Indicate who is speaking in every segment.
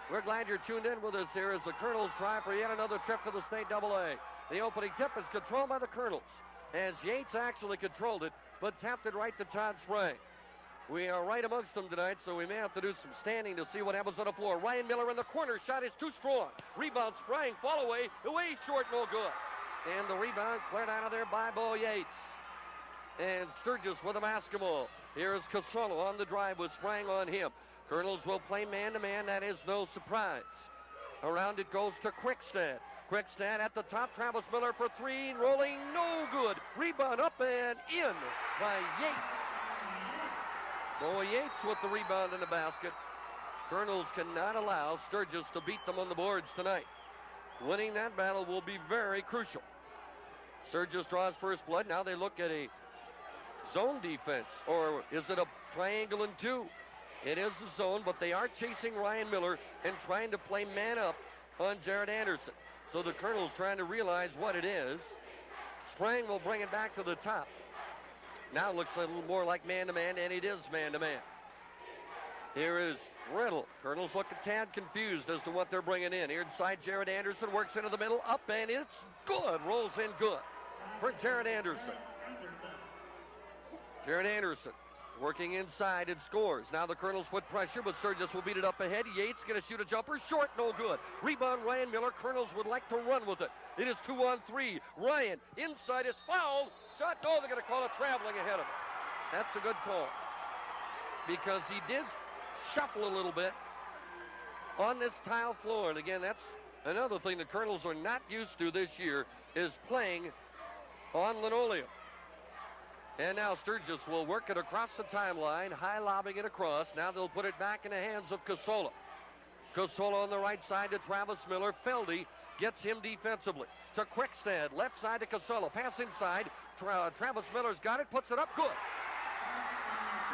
Speaker 1: We're glad you're tuned in with us here as the Kernels try for yet another trip to the state AA. The opening tip is controlled by the Kernels, as Yates actually controlled it, but tapped it right to Todd Sprang. We are right amongst them tonight, so we may have to do some standing to see what happens on the floor. Ryan Miller in the corner. Shot is too strong. Rebound, Sprang, fall away short, no good. And the rebound cleared out of there by Bo Yates. And Sturgis with the basketball. Here's Casolo on the drive with Sprang on him. Kernels will play man-to-man. That is no surprise. Around it goes to Quickstad. Quickstad at the top. Travis Miller for three. Rolling, no good. Rebound up and in by Yates. Bo Yates with the rebound in the basket. Kernels cannot allow Sturgis to beat them on the boards tonight. Winning that battle will be very crucial. Sturgis draws first blood. Now they look at a zone defense, or is it a triangle and two? It is a zone, but they are chasing Ryan Miller and trying to play man up on Jared Anderson. So the Kernels trying to realize what it is. Sprang will bring it back to the top. Now it looks a little more like man-to-man, and it is man-to-man. Here is Riddle. Kernels look a tad confused as to what they're bringing in. Here inside, Jared Anderson works into the middle, up, and it's good. Rolls in good for Jared Anderson. Jared Anderson working inside and scores. Now the Kernels put pressure, but Sturgis will beat it up ahead. Yates going to shoot a jumper. Short, no good. Rebound, Ryan Miller. Kernels would like to run with it. It is 2-on-3. Ryan inside is fouled. Shot, no, they're going to call it traveling ahead of him. That's a good call, because he did shuffle a little bit on this tile floor. And again, that's another thing the Kernels are not used to this year, is playing on linoleum. And now Sturgis will work it across the timeline, high lobbing it across. Now they'll put it back in the hands of Casola. Casola on the right side to Travis Miller. Feldy gets him defensively. To Quickstad, left side to Casola. Pass inside. Travis Miller's got it, puts it up, good.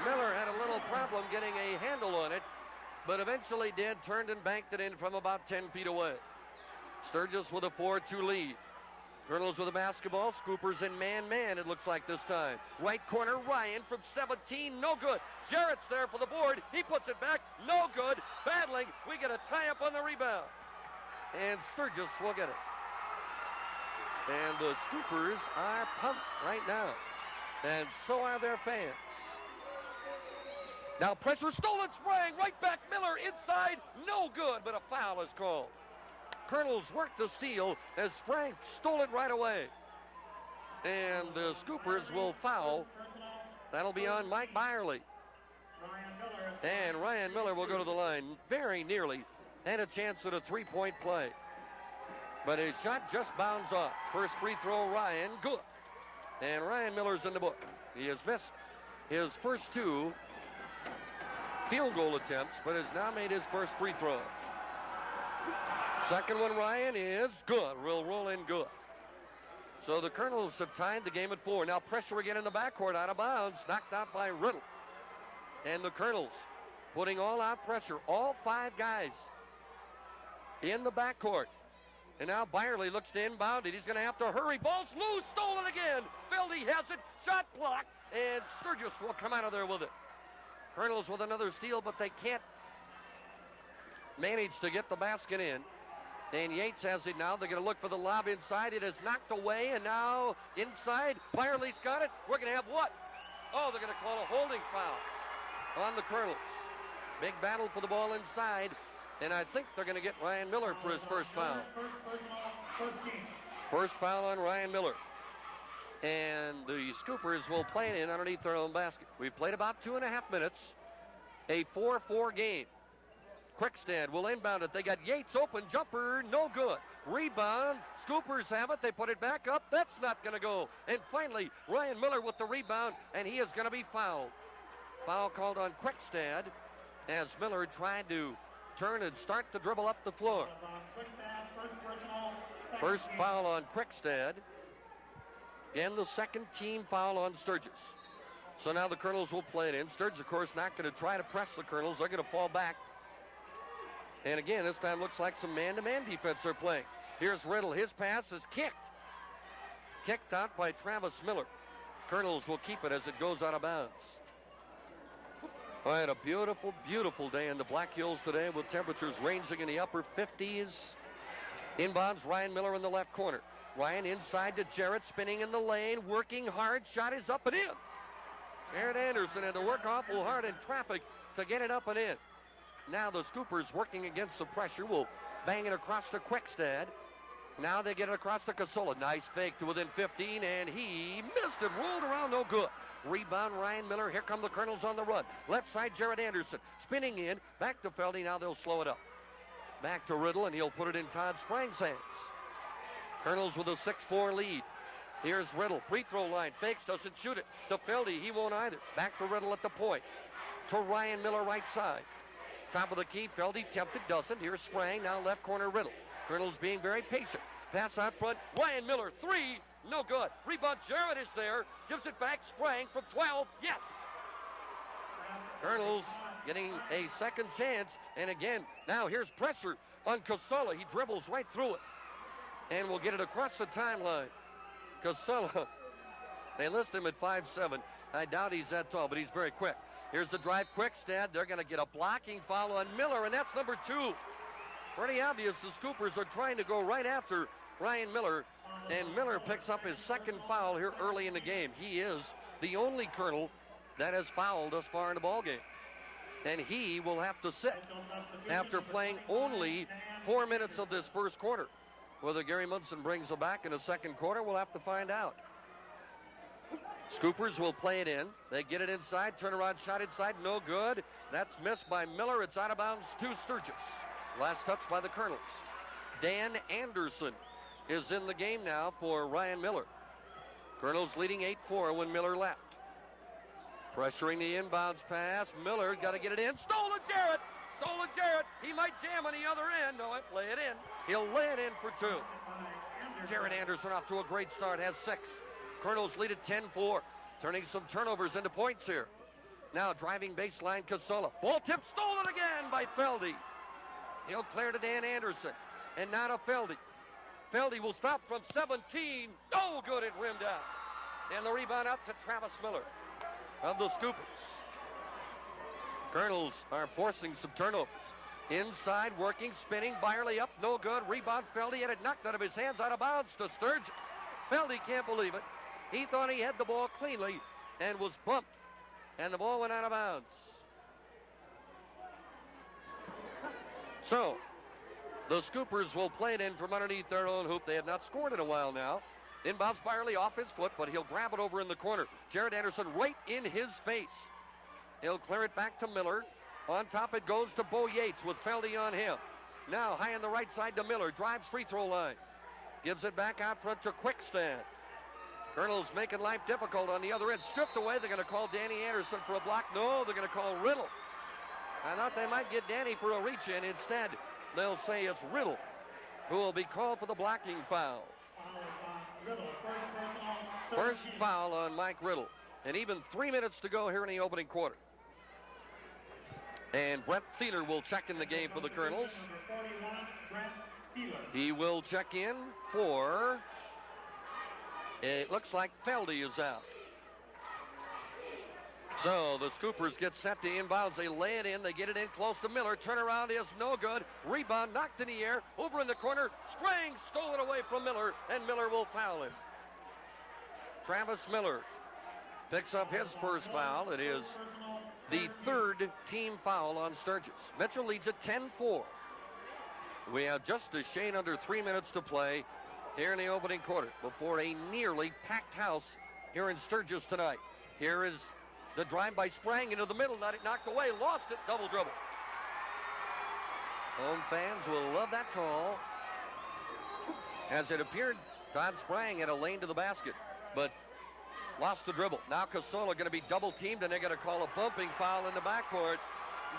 Speaker 1: Miller had a little problem getting a handle on it, but eventually did, turned and banked it in from about 10 feet away. Sturgis with a 4-2 lead. Kernels with the basketball. Scoopers in man-man, it looks like this time. Right corner, Ryan from 17, no good. Jarrett's there for the board. He puts it back, no good. Battling, we get a tie-up on the rebound. And Sturgis will get it. And the Scoopers are pumped right now. And so are their fans. Now pressure, stolen, Sprang, right back, Miller inside, no good, but a foul is called. Kernels worked the steal as Sprang stole it right away. And the Scoopers will foul. That'll be on Mike Byerly. And Ryan Miller will go to the line very nearly, and a chance at a three-point play. But his shot just bounds off. First free throw, Ryan, good. And Ryan Miller's in the book. He has missed his first two field goal attempts, but has now made his first free throw. Second one, Ryan, is good. Will roll in good. So the Kernels have tied the game at 4. Now pressure again in the backcourt, out of bounds, knocked out by Riddle. And the Kernels putting all out pressure, all 5 guys in the backcourt. And now Byerly looks to inbound it. He's going to have to hurry. Ball's loose, stolen again. Feldy has it, shot blocked, and Sturgis will come out of there with it. Kernels with another steal, but they can't manage to get the basket in. And Yates has it now. They're going to look for the lob inside. It is knocked away, and now inside. Byerly's got it. We're going to have what? Oh, they're going to call a holding foul on the Kernels. Big battle for the ball inside, and I think they're going to get Ryan Miller for his first foul. First foul on Ryan Miller. And the Scoopers will play it in underneath their own basket. We've played about 2.5 minutes. A 4-4 game. Quickstad will inbound it. They got Yates open, jumper, no good. Rebound, Scoopers have it. They put it back up. That's not going to go. And finally, Ryan Miller with the rebound, and he is going to be fouled. Foul called on Quickstad as Miller tried to turn and start to dribble up the floor. First foul on Quickstad. And the second team foul on Sturgis. So now the Kernels will play it in. Sturgis, of course, not going to try to press the Kernels. They're going to fall back. And again, this time looks like some man-to-man defense they're playing. Here's Riddle. His pass is kicked. Kicked out by Travis Miller. Kernels will keep it as it goes out of bounds. All right, a beautiful, beautiful day in the Black Hills today with temperatures ranging in the upper 50s. Inbounds, Ryan Miller in the left corner. Ryan inside to Jarrett, spinning in the lane, working hard. Shot is up and in. Jarrett Anderson had to work awful hard in traffic to get it up and in. Now the Scoopers, working against some pressure, will bang it across to Quickstad. Now they get it across to Casola. Nice fake to within 15, and he missed it. Rolled around, no good. Rebound, Ryan Miller. Here come the Kernels on the run. Left side, Jarrett Anderson. Spinning in. Back to Feldy. Now they'll slow it up. Back to Riddle, and he'll put it in Todd Sprang's hands. Kernels with a 6-4 lead. Here's Riddle. Free throw line. Fakes, doesn't shoot it. To Feldy. He won't either. Back to Riddle at the point. To Ryan Miller, right side. Top of the key. Feldy tempted, doesn't. Here's Sprang. Now left corner, Riddle. Kernels being very patient. Pass out front. Ryan Miller, 3. No good. Rebound, Jarrett is there. Gives it back. Sprang from 12. Yes. Kernels getting a second chance. And again, now here's pressure on Casola. He dribbles right through it. And will get it across the timeline. Casola, they list him at 5'7". I doubt he's that tall, but he's very quick. Here's the drive, Quickstad. They're going to get a blocking foul on Miller, and that's number 2. Pretty obvious the Scoopers are trying to go right after Ryan Miller, and Miller picks up his second foul here early in the game. He is the only Colonel that has fouled thus far in the ballgame. And he will have to sit after playing only 4 minutes of this first quarter. Whether Gary Munson brings him back in the second quarter, we'll have to find out. Scoopers will play it in. They get it inside. Turnaround shot inside. No good. That's missed by Miller. It's out of bounds to Sturgis. Last touch by the Kernels. Dan Anderson is in the game now for Ryan Miller. Kernels leading 8-4 when Miller left. Pressuring the inbounds pass. Miller got to get it in. Stole it, Jarrett. Stole it, Jarrett. He might jam on the other end. No, play it in. He'll lay it in for 2. Jarrett Anderson off to a great start. Has 6. Kernels lead at 10-4. Turning some turnovers into points here. Now driving baseline, Casola. Ball tip, stolen again by Feldy. He'll clear to Dan Anderson. And now to Feldy. Feldy will stop from 17. No good, it rimmed out. And the rebound up to Travis Miller of the Scoopers. Kernels are forcing some turnovers. Inside, working, spinning. Byerly up, no good. Rebound, Feldy had it knocked out of his hands, out of bounds to Sturgis. Feldy can't believe it. He thought he had the ball cleanly and was bumped. And the ball went out of bounds. So, the Scoopers will play it in from underneath their own hoop. They have not scored in a while now. Inbounds Byerly off his foot, but he'll grab it over in the corner. Jarrett Anderson right in his face. He'll clear it back to Miller. On top it goes to Bo Yates with Feldy on him. Now high on the right side to Miller. Drives free throw line. Gives it back out front to Quickstad. Kernels making life difficult on the other end. Stripped away. They're going to call Danny Anderson for a block. No, they're going to call Riddle. I thought they might get Danny for a reach-in. Instead, they'll say it's Riddle who will be called for the blocking foul. First foul on Mike Riddle. And even 3 minutes to go here in the opening quarter. And Brett Thieler will check in the game for the Kernels. He will check in for, it looks like Feldy is out. So the Scoopers get set to inbounds. They lay it in. They get it in close to Miller. Turnaround is no good. Rebound knocked in the air. Over in the corner. Sprang stole it away from Miller, and Miller will foul him. Travis Miller picks up his first foul. It is the 3rd team foul on Sturgis. Mitchell leads at 10-4. We have just a shade under 3 minutes to play here in the opening quarter before a nearly packed house here in Sturgis tonight. Here is the drive by Sprang into the middle. Not it knocked away. Lost it. Double dribble. Home fans will love that call. As it appeared, Todd Sprang had a lane to the basket, but lost the dribble. Now Casola going to be double teamed, and they're going to call a bumping foul in the backcourt.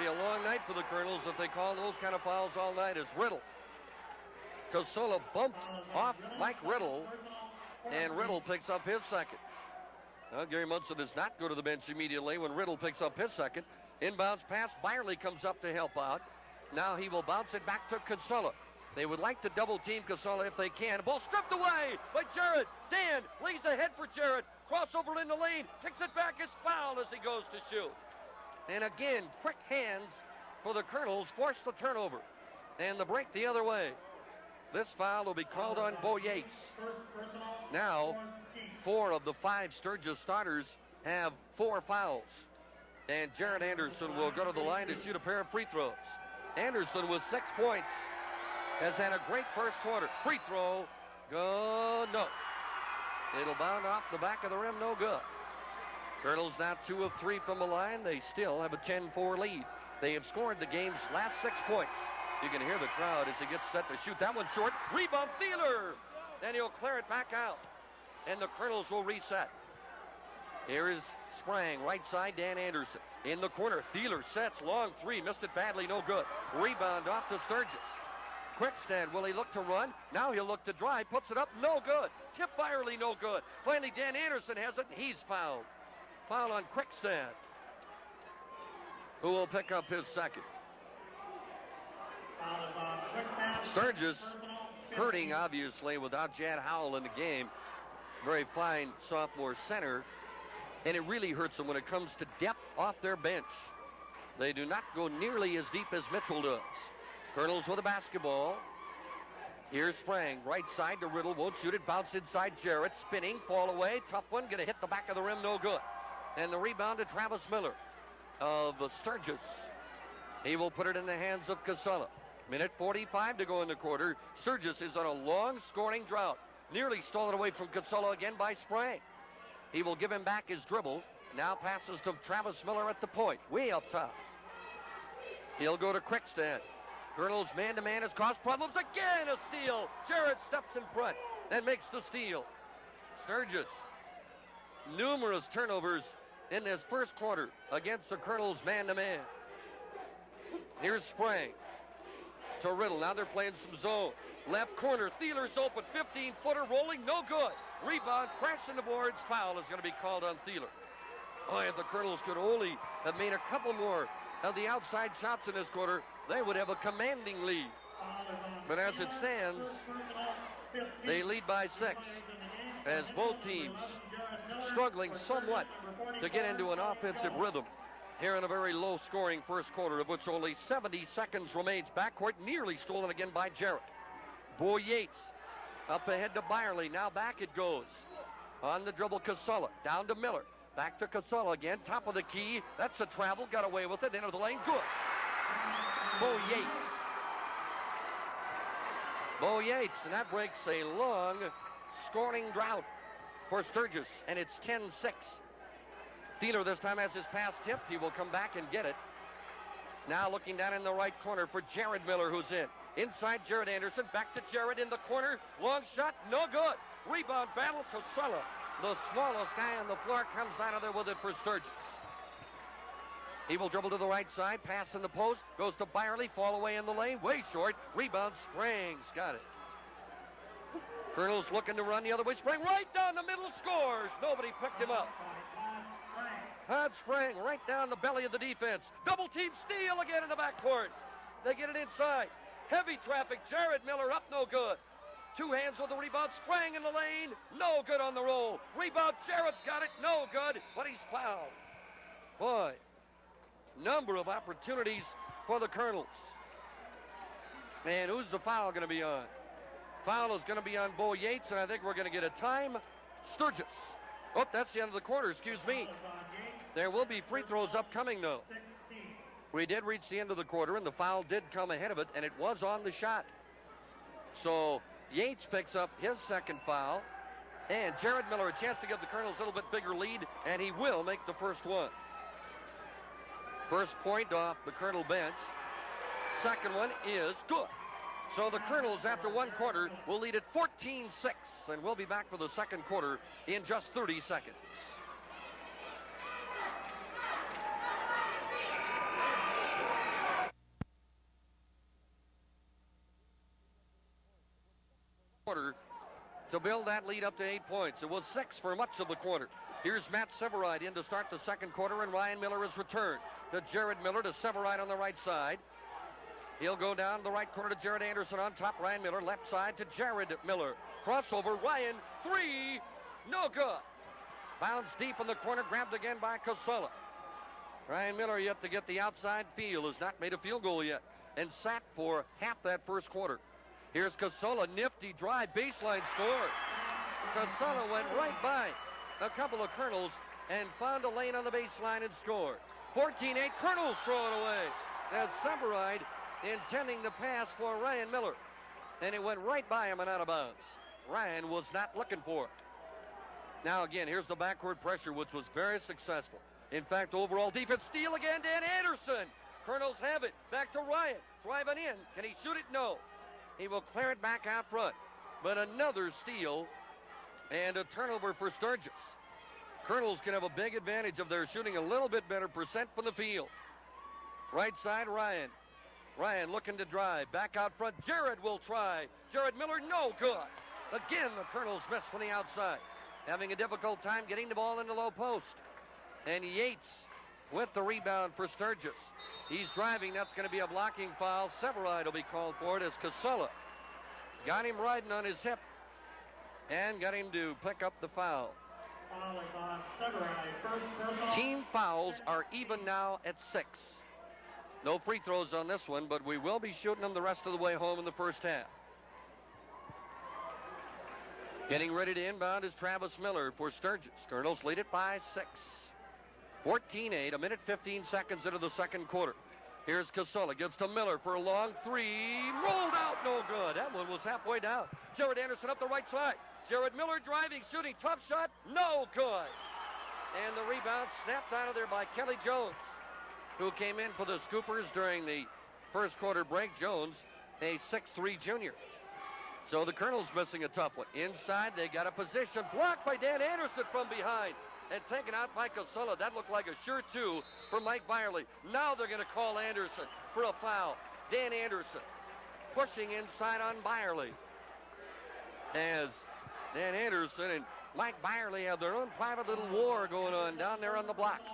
Speaker 1: It'll be a long night for the Kernels if they call those kind of fouls all night. As Riddle. Casola bumped off Mike Riddle, and Riddle picks up his second. Now, Gary Munson does not go to the bench immediately when Riddle picks up his second. Inbounds pass. Byerly comes up to help out. Now he will bounce it back to Casola. They would like to double team Casola if they can. Ball stripped away by Jarrett. Dan lays ahead for Jarrett. Crossover in the lane. Kicks it back. It's fouled as he goes to shoot. And again, quick hands for the Kernels force the turnover. And the break the other way. This foul will be called on Bo Yates. Now, 4 of the 5 Sturgis starters have 4 fouls. And Jared Anderson will go to the line to shoot a pair of free throws. Anderson with 6 points has had a great first quarter. Free throw, go, no. It'll bound off the back of the rim, no good. Kernels now 2 of 3 from the line. They still have a 10-4 lead. They have scored the game's last 6 points. You can hear the crowd as he gets set to shoot. That one short. Rebound, Thieler. Then he'll clear it back out. And the Kernels will reset. Here is Sprang, right side, Dan Anderson. In the corner, Thieler sets, long 3, missed it badly, no good. Rebound off to Sturgis. Quickstand, will he look to run? Now he'll look to drive, puts it up, no good. Tip Byerly, no good. Finally, Dan Anderson has it, he's fouled. Foul on Quickstand, who will pick up his second. Sturgis hurting, obviously, without Jad Howell in the game. Very fine sophomore center. And it really hurts them when it comes to depth off their bench. They do not go nearly as deep as Mitchell does. Kernels with a basketball. Here's Sprang, right side to Riddle, won't shoot it, bounce inside Jarrett, spinning, fall away, tough one, gonna hit the back of the rim, no good. And the rebound to Travis Miller of Sturgis. He will put it in the hands of Casella. Minute 45 to go in the quarter. Sturgis is on a long scoring drought. Nearly stolen away from Casella again by Sprang. He will give him back his dribble. Now passes to Travis Miller at the point, way up top. He'll go to Quickstand. Kernels man-to-man has caused problems. Again, a steal. Jarrett steps in front and makes the steal. Sturgis, numerous turnovers in this first quarter against the Kernels man-to-man. Here's Sprang to Riddle. Now they're playing some zone. Left corner, Thieler's open, 15-footer rolling, no good. Rebound, crashing the boards, foul is going to be called on Thieler. Oh, if the Kernels could only have made a couple more of the outside shots in this quarter, they would have a commanding lead. But as it stands, they lead by 6, as both teams struggling somewhat to get into an offensive rhythm here in a very low-scoring first quarter, of which only 70 seconds remains. Backcourt nearly stolen again by Jarrett. Bo Yates up ahead to Byerly. Now back it goes. On the dribble, Casella. Down to Miller. Back to Casella again. Top of the key. That's a travel. Got away with it. Into the lane. Good. Bo Yates. Bo Yates. And that breaks a long scoring drought for Sturgis. And it's 10-6. Thieler this time has his pass tipped. He will come back and get it. Now looking down in the right corner for Jared Miller, who's in. Inside Jared Anderson, back to Jared in the corner. Long shot, no good. Rebound battle, Casella. The smallest guy on the floor comes out of there with it for Sturgis. He will dribble to the right side, pass in the post, goes to Byerly, fall away in the lane, way short. Rebound, Sprang's got it. Kernels looking to run the other way. Sprang right down the middle, scores. Nobody picked him up. Todd Sprang right down the belly of the defense. Double team steal again in the backcourt. They get it inside. Heavy traffic. Jared Miller up, no good. 2 hands with the rebound. Sprang in the lane. No good on the roll. Rebound. Jarrett's got it. No good, but he's fouled. Boy, number of opportunities for the Kernels. And who's the foul going to be on? Foul is going to be on Bo Yates, and I think we're going to get a time. Sturgis. Oh, that's the end of the quarter. Excuse me. There will be free throws upcoming, though. We did reach the end of the quarter, and the foul did come ahead of it, and it was on the shot. So Yates picks up his second foul, and Jared Miller a chance to give the Kernels a little bit bigger lead, and he will make the first one. First point off the Kernel bench. Second one is good. So the Kernels, after one quarter, will lead at 14-6, and we'll be back for the second quarter in just 30 seconds. Quarter to build that lead up to 8 points. It was 6 for much of the quarter. Here's Matt Severide in to start the second quarter, and Ryan Miller is returned to Jared Miller to Severide on the right side. He'll go down the right corner to Jared Anderson on top. Ryan Miller left side to Jared Miller. Crossover, Ryan, 3, no good. Bounce deep in the corner, grabbed again by Casella. Ryan Miller yet to get the outside field, has not made a field goal yet, and sat for half that first quarter. Here's Casola, nifty drive, baseline score. Casola went right by a couple of Kernels and found a lane on the baseline and scored. 14-8, Kernels throw it away. As Semperide intending the pass for Ryan Miller, and it went right by him and out of bounds. Ryan was not looking for it. Now again, here's the backward pressure, which was very successful. In fact, overall defense, steal again, Dan Anderson. Kernels have it, back to Ryan, driving in. Can he shoot it? No. He will clear it back out front. But another steal and a turnover for Sturgis. Kernels can have a big advantage of their shooting a little bit better percent from the field. Right side, Ryan. Ryan looking to drive. Back out front, Jared will try. Jared Miller, no good. Again, the Kernels miss from the outside. Having a difficult time getting the ball in the low post. And Yates with the rebound for Sturgis. He's driving. That's going to be a blocking foul. Severide will be called for it as Casola got him riding on his hip and got him to pick up the foul. Team fouls are even now at 6. No free throws on this one, but we will be shooting them the rest of the way home in the first half. Getting ready to inbound is Travis Miller for Sturgis. Kernels lead it by 6. 14-8, a minute 15 seconds into the second quarter. Here's Casola, gives to Miller for a long three. Rolled out, no good. That one was halfway down. Jared Anderson up the right side. Jared Miller driving, shooting, tough shot, no good. And the rebound snapped out of there by Kelly Jones, who came in for the Scoopers during the first quarter break. Jones, a 6'3 junior. So the Kernels missing a tough one. Inside, they got a position blocked by Dan Anderson from behind and taken out by Casola. That looked like a sure two for Mike Byerly. Now they're going to call Anderson for a foul. Dan Anderson pushing inside on Byerly. As Dan Anderson and Mike Byerly have their own private little war going on down there on the blocks.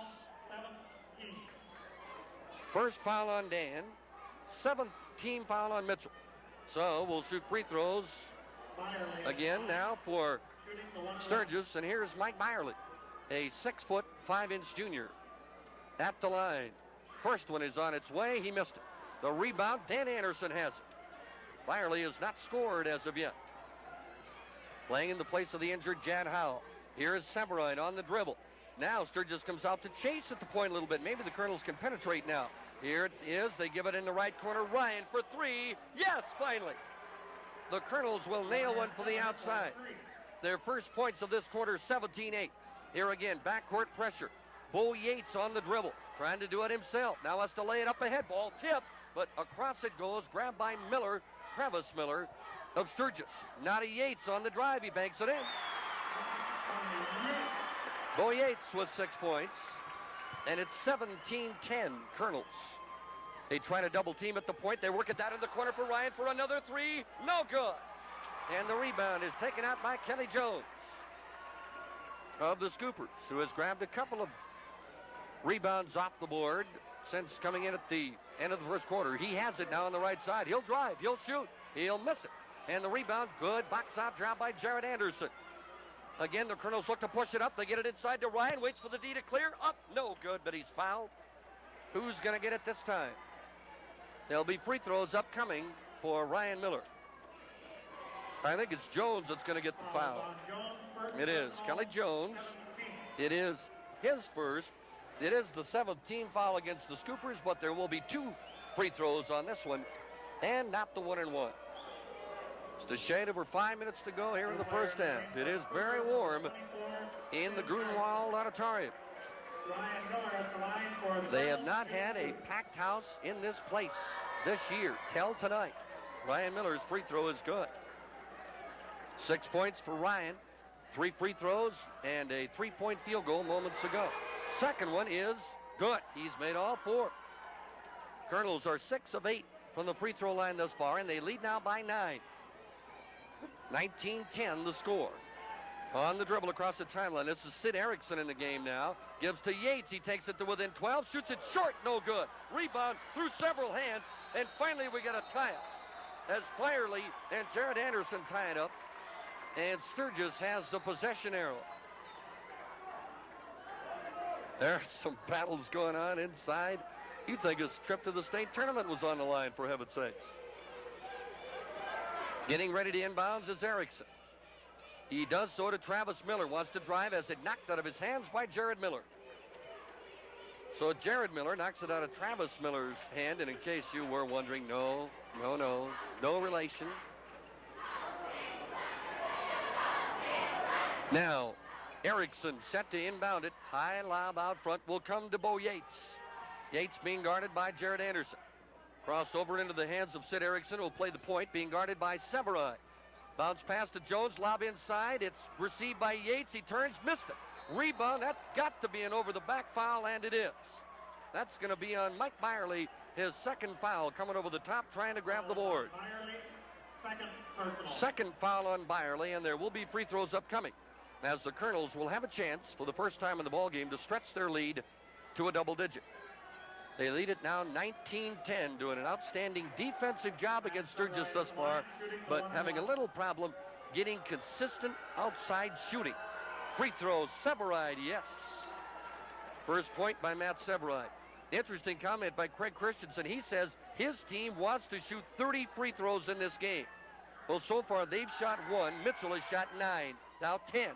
Speaker 1: First foul on Dan, 7th team foul on Mitchell. So we'll shoot free throws again now for Sturgis. And here's Mike Byerly, a 6'5" junior at the line. First one is on its way. He missed it. The rebound, Dan Anderson has it. Byerly has not scored as of yet. Playing in the place of the injured Jan Howell. Here is Severide on the dribble. Now Sturgis comes out to chase at the point a little bit. Maybe the Kernels can penetrate now. Here it is. They give it in the right corner. Ryan for three. Yes, finally. The Kernels will nail one for the outside. Their first points of this quarter, 17-8. Here again, backcourt pressure. Bo Yates on the dribble, trying to do it himself. Now has to lay it up ahead. Ball tip, but across it goes. Grabbed by Miller, Travis Miller of Sturgis. Now to Yates on the drive. He banks it in. Bo Yates with 6 points. And it's 17-10 Kernels. They try to double team at the point. They work it down in the corner for Ryan for another three. No good. And the rebound is taken out by Kelly Jones of the Scoopers, who has grabbed a couple of rebounds off the board since coming in at the end of the first quarter. He has it now on the right side. He'll drive. He'll shoot. He'll miss it. And the rebound, good. Box out job by Jared Anderson. Again, the Kernels look to push it up. They get it inside to Ryan. Waits for the D to clear. Up. No good, but he's fouled. Who's going to get it this time? There'll be free throws upcoming for Ryan Miller. I think it's Jones that's going to get the foul. It is Kelly Jones. It is his first. It is the 7th team foul against the Scoopers, but there will be 2 free throws on this one, and not the 1-and-1. Just a shade over 5 minutes to go here in the first half. It is very warm in the Grunwald Auditorium. They have not had a packed house in this place this year till tonight. Ryan Miller's free throw is good. 6 points for Ryan. 3 free throws and a 3-point field goal moments ago. Second one is good. He's made all 4. Kernels are 6 of 8 from the free throw line thus far, and they lead now by 9. 19-10 the score. On the dribble across the timeline, this is Sid Erickson in the game now. Gives to Yates. He takes it to within 12. Shoots it short. No good. Rebound through several hands. And finally we get a tie-up as Byerly and Jared Anderson tie it up. And Sturgis has the possession arrow. There's some battles going on inside. You'd think his trip to the state tournament was on the line, for heaven's sakes. Getting ready to inbounds is Erickson. He does so to Travis Miller. Wants to drive as it knocked out of his hands by Jared Miller. So Jared Miller knocks it out of Travis Miller's hand. And in case you were wondering, no relation. Now, Erickson set to inbound it. High lob out front will come to Bo Yates. Yates being guarded by Jared Anderson. Crossover into the hands of Sid Erickson, who will play the point, being guarded by Severide. Bounce pass to Jones, lob inside. It's received by Yates. He turns, missed it. Rebound, that's got to be an over-the-back foul, and it is. That's going to be on Mike Byerly, his second foul, coming over the top, trying to grab the board. Second foul on Byerly, and there will be free throws upcoming, as the Kernels will have a chance for the first time in the ballgame to stretch their lead to a double digit. They lead it now 19-10, doing an outstanding defensive job against Sturgis thus far, but having a little problem getting consistent outside shooting. Free throws, Severide, yes. First point by Matt Severide. Interesting comment by Craig Christensen. He says his team wants to shoot 30 free throws in this game. Well, so far they've shot 1. Mitchell has shot 9, now 10.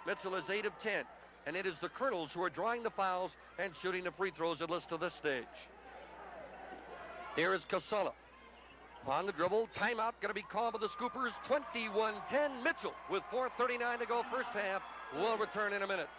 Speaker 1: Mitchell is 8 of 10. And it is the Kernels who are drawing the fouls and shooting the free throws at least to this stage. Here is Casella. On the dribble, timeout going to be called by the Scoopers. 21-10, Mitchell with 4:39 to go first half. We'll return in a minute.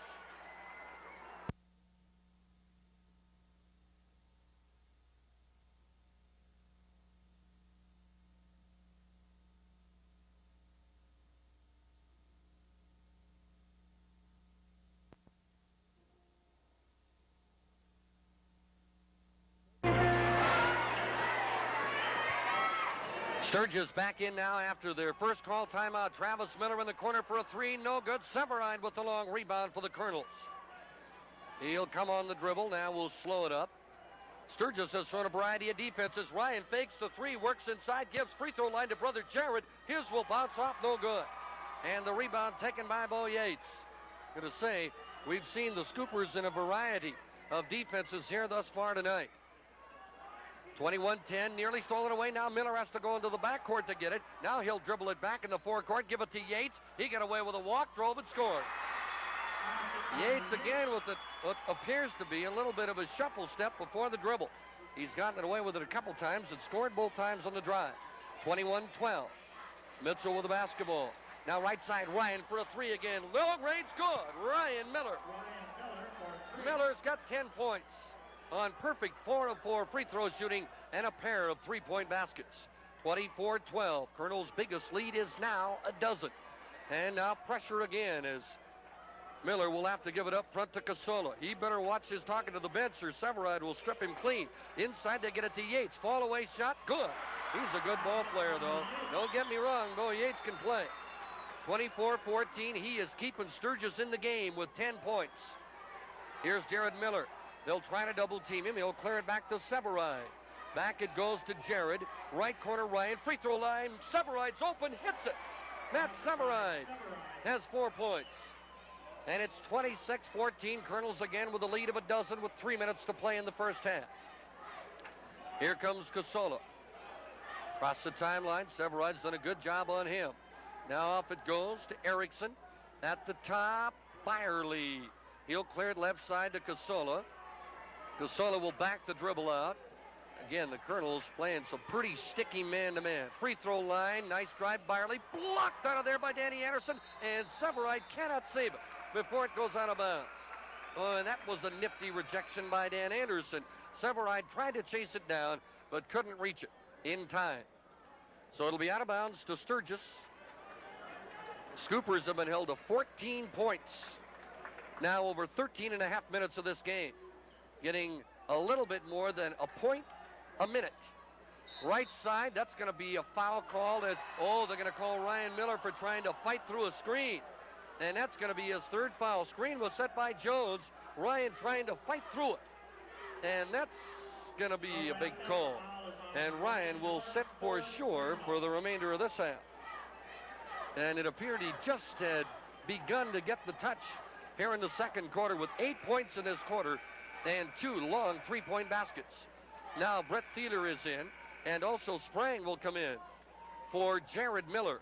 Speaker 1: Sturgis back in now after their first call timeout. Travis Miller in the corner for a 3. No good. Severide with the long rebound for the Kernels. He'll come on the dribble. Now we'll slow it up. Sturgis has thrown a variety of defenses. Ryan fakes the 3, works inside, gives free throw line to brother Jared. His will bounce off, no good. And the rebound taken by Bo Yates. Going to say, we've seen the Scoopers in a variety of defenses here thus far tonight. 21-10, nearly stolen away. Now Miller has to go into the backcourt to get it. Now he'll dribble it back in the forecourt, give it to Yates. He got away with a walk, drove and scored. Yates again with what appears to be a little bit of a shuffle step before the dribble. He's gotten away with it a couple times and scored both times on the drive. 21-12. Mitchell with the basketball. Now right side, Ryan for a 3 again. Long range, good. Ryan Miller. Miller's got 10 points on perfect 4 of 4 free throw shooting and a pair of 3-point baskets. 24-12. Kernel's biggest lead is now a dozen. And now pressure again as Miller will have to give it up front to Casola. He better watch his talking to the bench or Severide will strip him clean. Inside they get it to Yates. Fall away shot, good. He's a good ball player though. Don't get me wrong, Bo Yates can play. 24-14, he is keeping Sturgis in the game with 10 points. Here's Jared Miller. They'll try to double team him. He'll clear it back to Severide. Back it goes to Jared. Right corner Ryan. Free throw line. Severide's open. Hits it. Matt Severide has 4 points. And it's 26-14. Kernels again with a lead of a dozen with 3 minutes to play in the first half. Here comes Casola. Across the timeline. Severide's done a good job on him. Now off it goes to Erickson. At the top, Byerly. He'll clear it left side to Casola. Casola will back the dribble out. Again, the Kernels playing some pretty sticky man-to-man. Free throw line, nice drive, Byerly. Blocked out of there by Danny Anderson, and Severide cannot save it before it goes out of bounds. Oh, and that was a nifty rejection by Dan Anderson. Severide tried to chase it down, but couldn't reach it in time. So it'll be out of bounds to Sturgis. Scoopers have been held to 14 points. Now over 13 and a half minutes of this game. Getting a little bit more than a point a minute. Right side, that's going to be a foul called as, they're going to call Ryan Miller for trying to fight through a screen. And that's going to be his third foul. Screen was set by Jones. Ryan trying to fight through it. And that's going to be a big call. And Ryan will sit for sure for the remainder of this half. And it appeared he just had begun to get the touch here in the second quarter with 8 points in this quarter and 2 long three-point baskets. Now Brett Thieler is in, and also Sprang will come in for Jared Miller.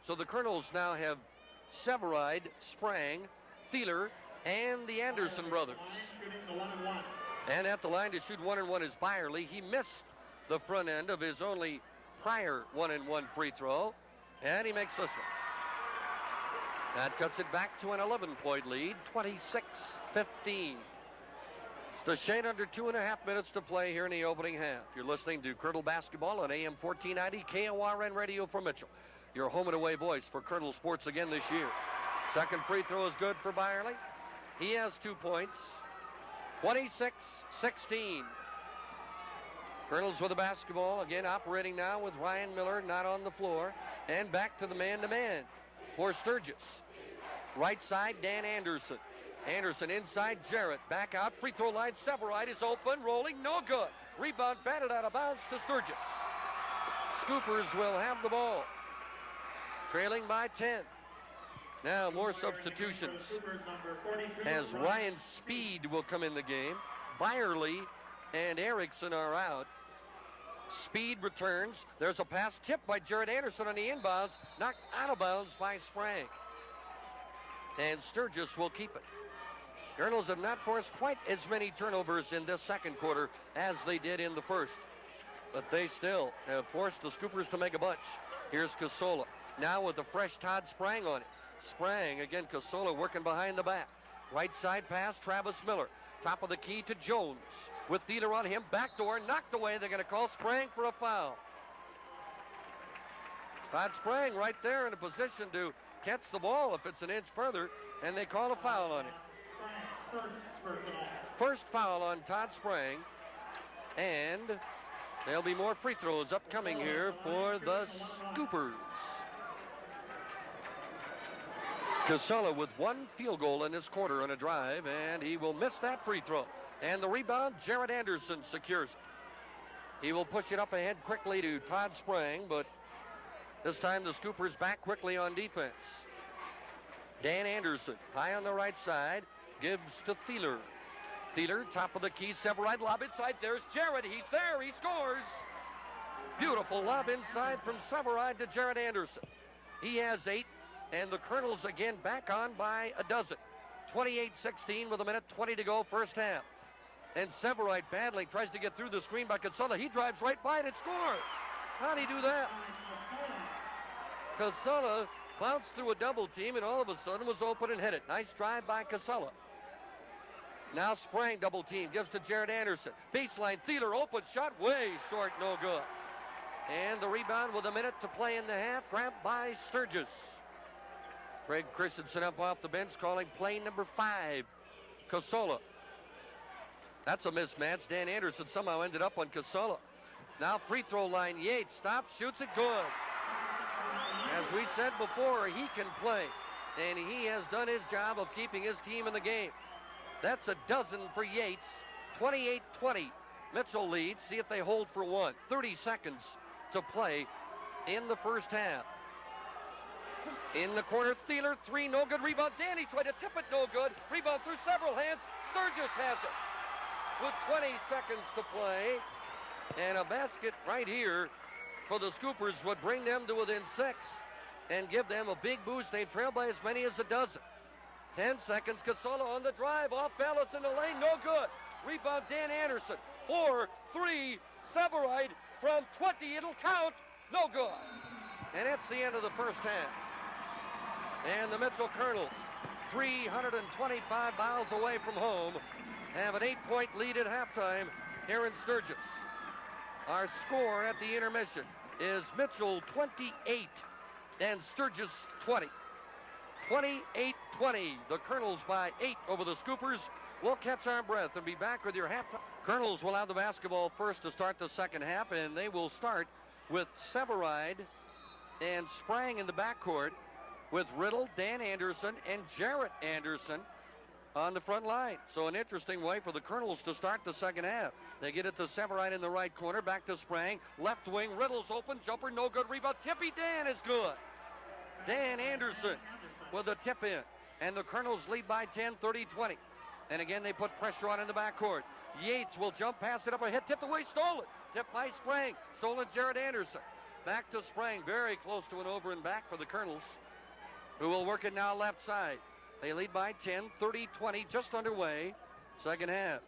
Speaker 1: So the Kernels now have Severide, Sprang, Thieler, and the Anderson brothers. And at the line to shoot 1-1 is Byerly. He missed the front end of his only prior 1-1 free throw, and he makes this one. That cuts it back to an 11-point lead, 26-15. It's a shade under 2.5 minutes to play here in the opening half. You're listening to Kernel Basketball on AM 1490 KORN Radio for Mitchell. Your home and away voice for Kernel Sports again this year. Second free throw is good for Byerly. He has 2 points. 26-16. Kernels with the basketball, again operating now with Ryan Miller not on the floor. And back to the man-to-man for Sturgis. Right side, Dan Anderson. Anderson inside, Jarrett. Back out, free throw line, Severide is open, rolling, no good. Rebound batted out of bounds to Sturgis. Scoopers will have the ball. Trailing by 10. Now more substitutions as Ryan Speed will come in the game. Byerly and Erickson are out. Speed returns. There's a pass tipped by Jared Anderson on the inbounds, knocked out of bounds by Sprang. And Sturgis will keep it. Kernels have not forced quite as many turnovers in this second quarter as they did in the first. But they still have forced the Scoopers to make a bunch. Here's Casola. Now with the fresh Todd Sprang on it. Sprang, again, Casola working behind the back. Right side pass, Travis Miller. Top of the key to Jones. With Thieler on him, backdoor, knocked away. They're going to call Sprang for a foul. Todd Sprang right there in a position to catch the ball if it's an inch further, and they call a foul on him. First foul on Todd Sprang, and there'll be more free throws upcoming here for the Scoopers. Casella with 1 field goal in this quarter on a drive, and he will miss that free throw. And the rebound, Jared Anderson secures it. He will push it up ahead quickly to Todd Sprang, but this time the Scoopers back quickly on defense. Dan Anderson, high on the right side, gives to Thieler. Thieler, top of the key, Severide, lob inside. There's Jared. He's there. He scores. Beautiful lob inside from Severide to Jared Anderson. He has 8, and the Kernels again back on by a dozen. 28-16 with 1:20 to go, first half. And Severide badly tries to get through the screen by Casella. He drives right by it and scores. How'd he do that? Casella bounced through a double team and all of a sudden was open and hit it. Nice drive by Casella. Now Sprang double team, gives to Jared Anderson. Baseline, Thieler, open shot, way short, no good. And the rebound with 1 minute to play in the half, grabbed by Sturgis. Craig Christensen up off the bench calling play number 5. Casella. That's a mismatch. Dan Anderson somehow ended up on Casella. Now free throw line, Yates stops, shoots it good. As we said before, he can play, and he has done his job of keeping his team in the game. That's a dozen for Yates. 28-20. Mitchell leads. See if they hold for 1. 30 seconds to play in the first half. In the corner, Thieler, 3, no good. Rebound, Danny tried to tip it, no good. Rebound through several hands. Sturgis has it with 20 seconds to play. And a basket right here for the Scoopers would bring them to within 6 and give them a big boost. They trail by as many as a dozen. 10 seconds, Casella on the drive, off balance in the lane, no good. Rebound, Dan Anderson, 4, 3, Severide from 20, it'll count, no good. And that's the end of the first half. And the Mitchell Kernels, 325 miles away from home, have an 8-point lead at halftime here in Sturgis. Our score at the intermission is Mitchell 28 and Sturgis 20. 28-20, the Kernels by 8 over the Scoopers. We'll catch our breath and be back with your halftime. Kernels will have the basketball first to start the second half, and they will start with Severide and Sprang in the backcourt with Riddle, Dan Anderson, and Jarrett Anderson on the front line. So an interesting way for the Kernels to start the second half. They get it to Severide in the right corner, back to Sprang. Left wing, Riddle's open, jumper, no good. Rebound, Tippy Dan is good. Dan Anderson with a tip in. And the Kernels lead by 10, 30-20. And again, they put pressure on in the backcourt. Yates will jump, pass it up ahead, tipped away, stolen. Tipped by Sprang, stolen Jared Anderson. Back to Sprang, very close to an over and back for the Kernels, who will work it now left side. They lead by 10, 30-20, just underway, second half.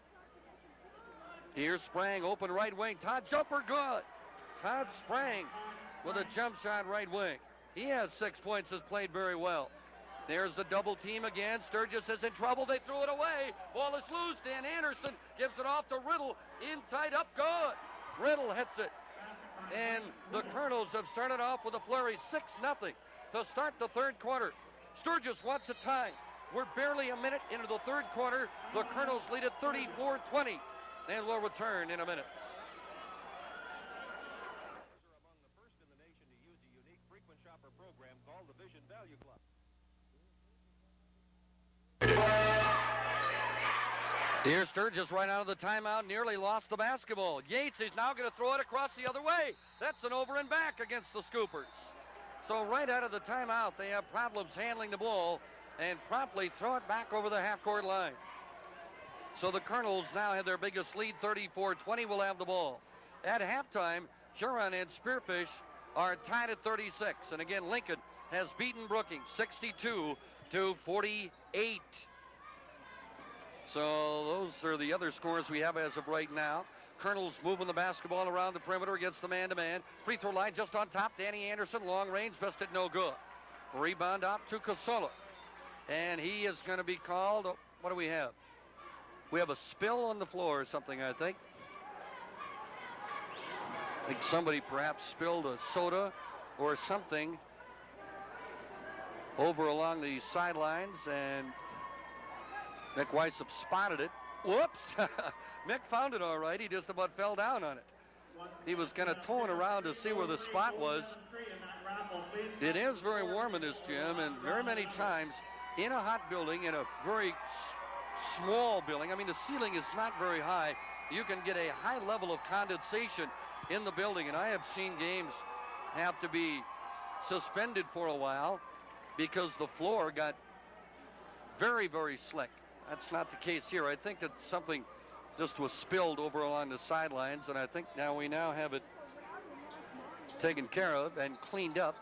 Speaker 1: Here's Sprang, open right wing. Todd jumper, good. Todd Sprang with a jump shot right wing. He has 6 points, has played very well. There's the double team again. Sturgis is in trouble. They threw it away. Ball is loose. Dan Anderson gives it off to Riddle. In tight up, good. Riddle hits it. And the Kernels have started off with a flurry, 6-0 to start the third quarter. Sturgis wants a tie. We're barely a minute into the third quarter. The Kernels lead at 34-20, and we'll return in a minute.
Speaker 2: Among the first in the nation to use a unique frequent shopper program called the Vision Value Club.
Speaker 1: Here's Sturgis right out of the timeout, nearly lost the basketball. Yates is now going to throw it across the other way. That's an over and back against the Scoopers. So right out of the timeout, they have problems handling the ball and promptly throw it back over the half-court line. So the Kernels now have their biggest lead, 34-20, will have the ball. At halftime, Huron and Spearfish are tied at 36. And again, Lincoln has beaten Brookings 62-48. So those are the other scores we have as of right now. Kernels moving the basketball around the perimeter against the man-to-man. Free throw line just on top. Danny Anderson, long range, bested no good. Rebound out to Casola. And he is going to be called, what do we have? We have a spill on the floor or something, I think. I think somebody perhaps spilled a soda or something over along the sidelines, and Mick Weissop spotted it. Whoops! Mick found it all right. He just about fell down on it. He was kind of towing around to see where the spot was. It is very warm in this gym, and very many times in a hot building, in a very small building, I mean, the ceiling is not very high, you can get a high level of condensation in the building, and I have seen games have to be suspended for a while because the floor got very, very slick. That's not the case here. I think that something just was spilled over along the sidelines, and I think we now have it taken care of and cleaned up.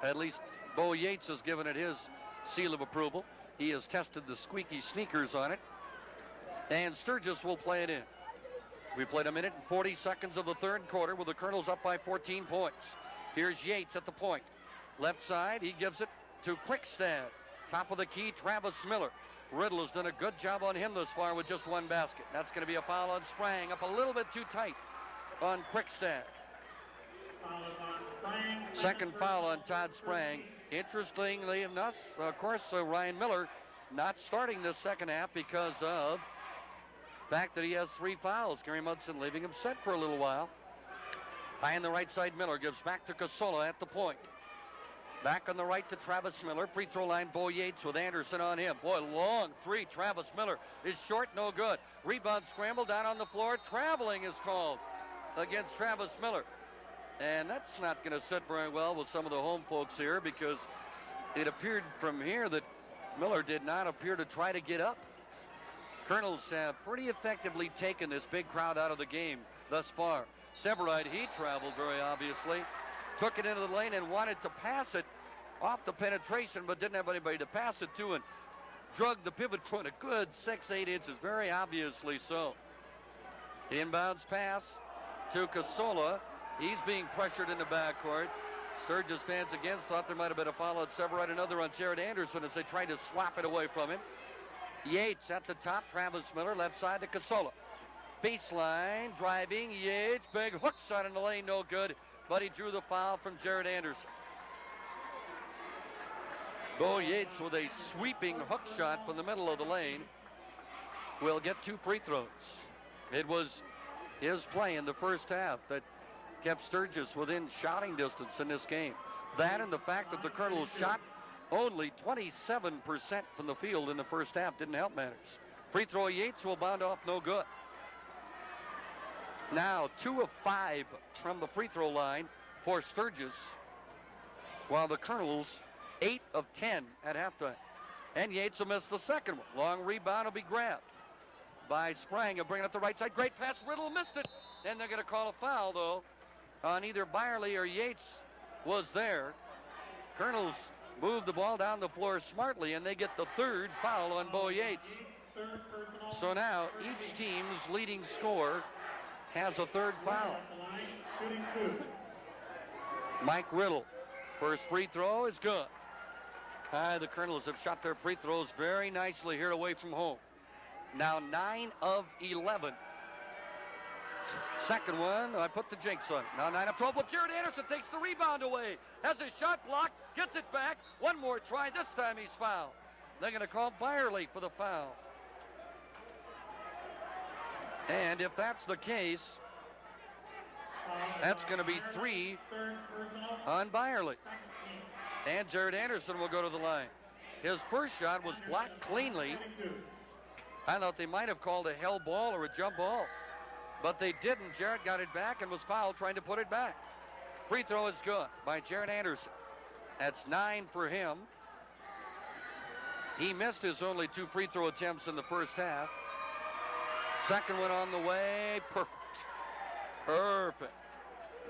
Speaker 1: At least Bo Yates has given it his seal of approval. He has tested the squeaky sneakers on it, and Sturgis will play it in. We played a minute and 40 seconds of the third quarter with the Kernels up by 14 points. Here's Yates at the point. Left side, he gives it to Quickstad. Top of the key, Travis Miller. Riddle has done a good job on him this far with just one basket. That's going to be a foul on Sprang, up a little bit too tight on Quickstad. Second foul on Todd Sprang. Interestingly enough, of course, Ryan Miller not starting this second half because of the fact that he has 3 fouls. Gary Munson leaving him set for a little while. High on the right side, Miller gives back to Casola at the point. Back on the right to Travis Miller. Free throw line, Bo Yates with Anderson on him. Boy, long three. Travis Miller is short, no good. Rebound scramble down on the floor. Traveling is called against Travis Miller. And that's not going to sit very well with some of the home folks here, because it appeared from here that Miller did not appear to try to get up. Kernels have pretty effectively taken this big crowd out of the game thus far. Severide, he traveled very obviously. Took it into the lane and wanted to pass it off the penetration, but didn't have anybody to pass it to, and drug the pivot foot a good 6-8 inches, very obviously so. Inbounds pass to Casola. He's being pressured in the backcourt. Sturgis fans again thought there might have been a foul on Severide, another on Jared Anderson as they tried to swap it away from him. Yates at the top, Travis Miller left side to Casola. Baseline, driving, Yates, big hook shot in the lane, no good. But he drew the foul from Jared Anderson. Bo Yates with a sweeping hook shot from the middle of the lane will get 2 free throws. It was his play in the first half that kept Sturgis within shouting distance in this game. That and the fact that the Kernels shot only 27% from the field in the first half didn't help matters. Free throw, Yates will bound off, no good. Now 2 of 5 from the free throw line for Sturgis, while the Kernels 8 of 10 at halftime. And Yates will miss the second one. Long rebound will be grabbed by Sprang. He'll bring it up the right side. Great pass. Riddle missed it. And they're going to call a foul, though, on either Byerly or Yates was there. Kernels moved the ball down the floor smartly, and they get the third foul on Bo Yates. So now each team's leading scorer has a third foul. Mike Riddle, first free throw is good. The Kernels have shot their free throws very nicely here away from home. Now 9 of 11. Second one, I put the jinx on. Now 9 of 12, but Jared Anderson takes the rebound away. Has his shot blocked, gets it back. One more try, this time he's fouled. They're going to call Byerly for the foul. And if that's the case, that's going to be 3 on Byerly. And Jared Anderson will go to the line. His first shot was blocked cleanly. I thought they might have called a hell ball or a jump ball, but they didn't. Jared got it back and was fouled trying to put it back. Free throw is good by Jared Anderson. That's 9 for him. He missed his only 2 free throw attempts in the first half. Second one on the way. Perfect. Perfect.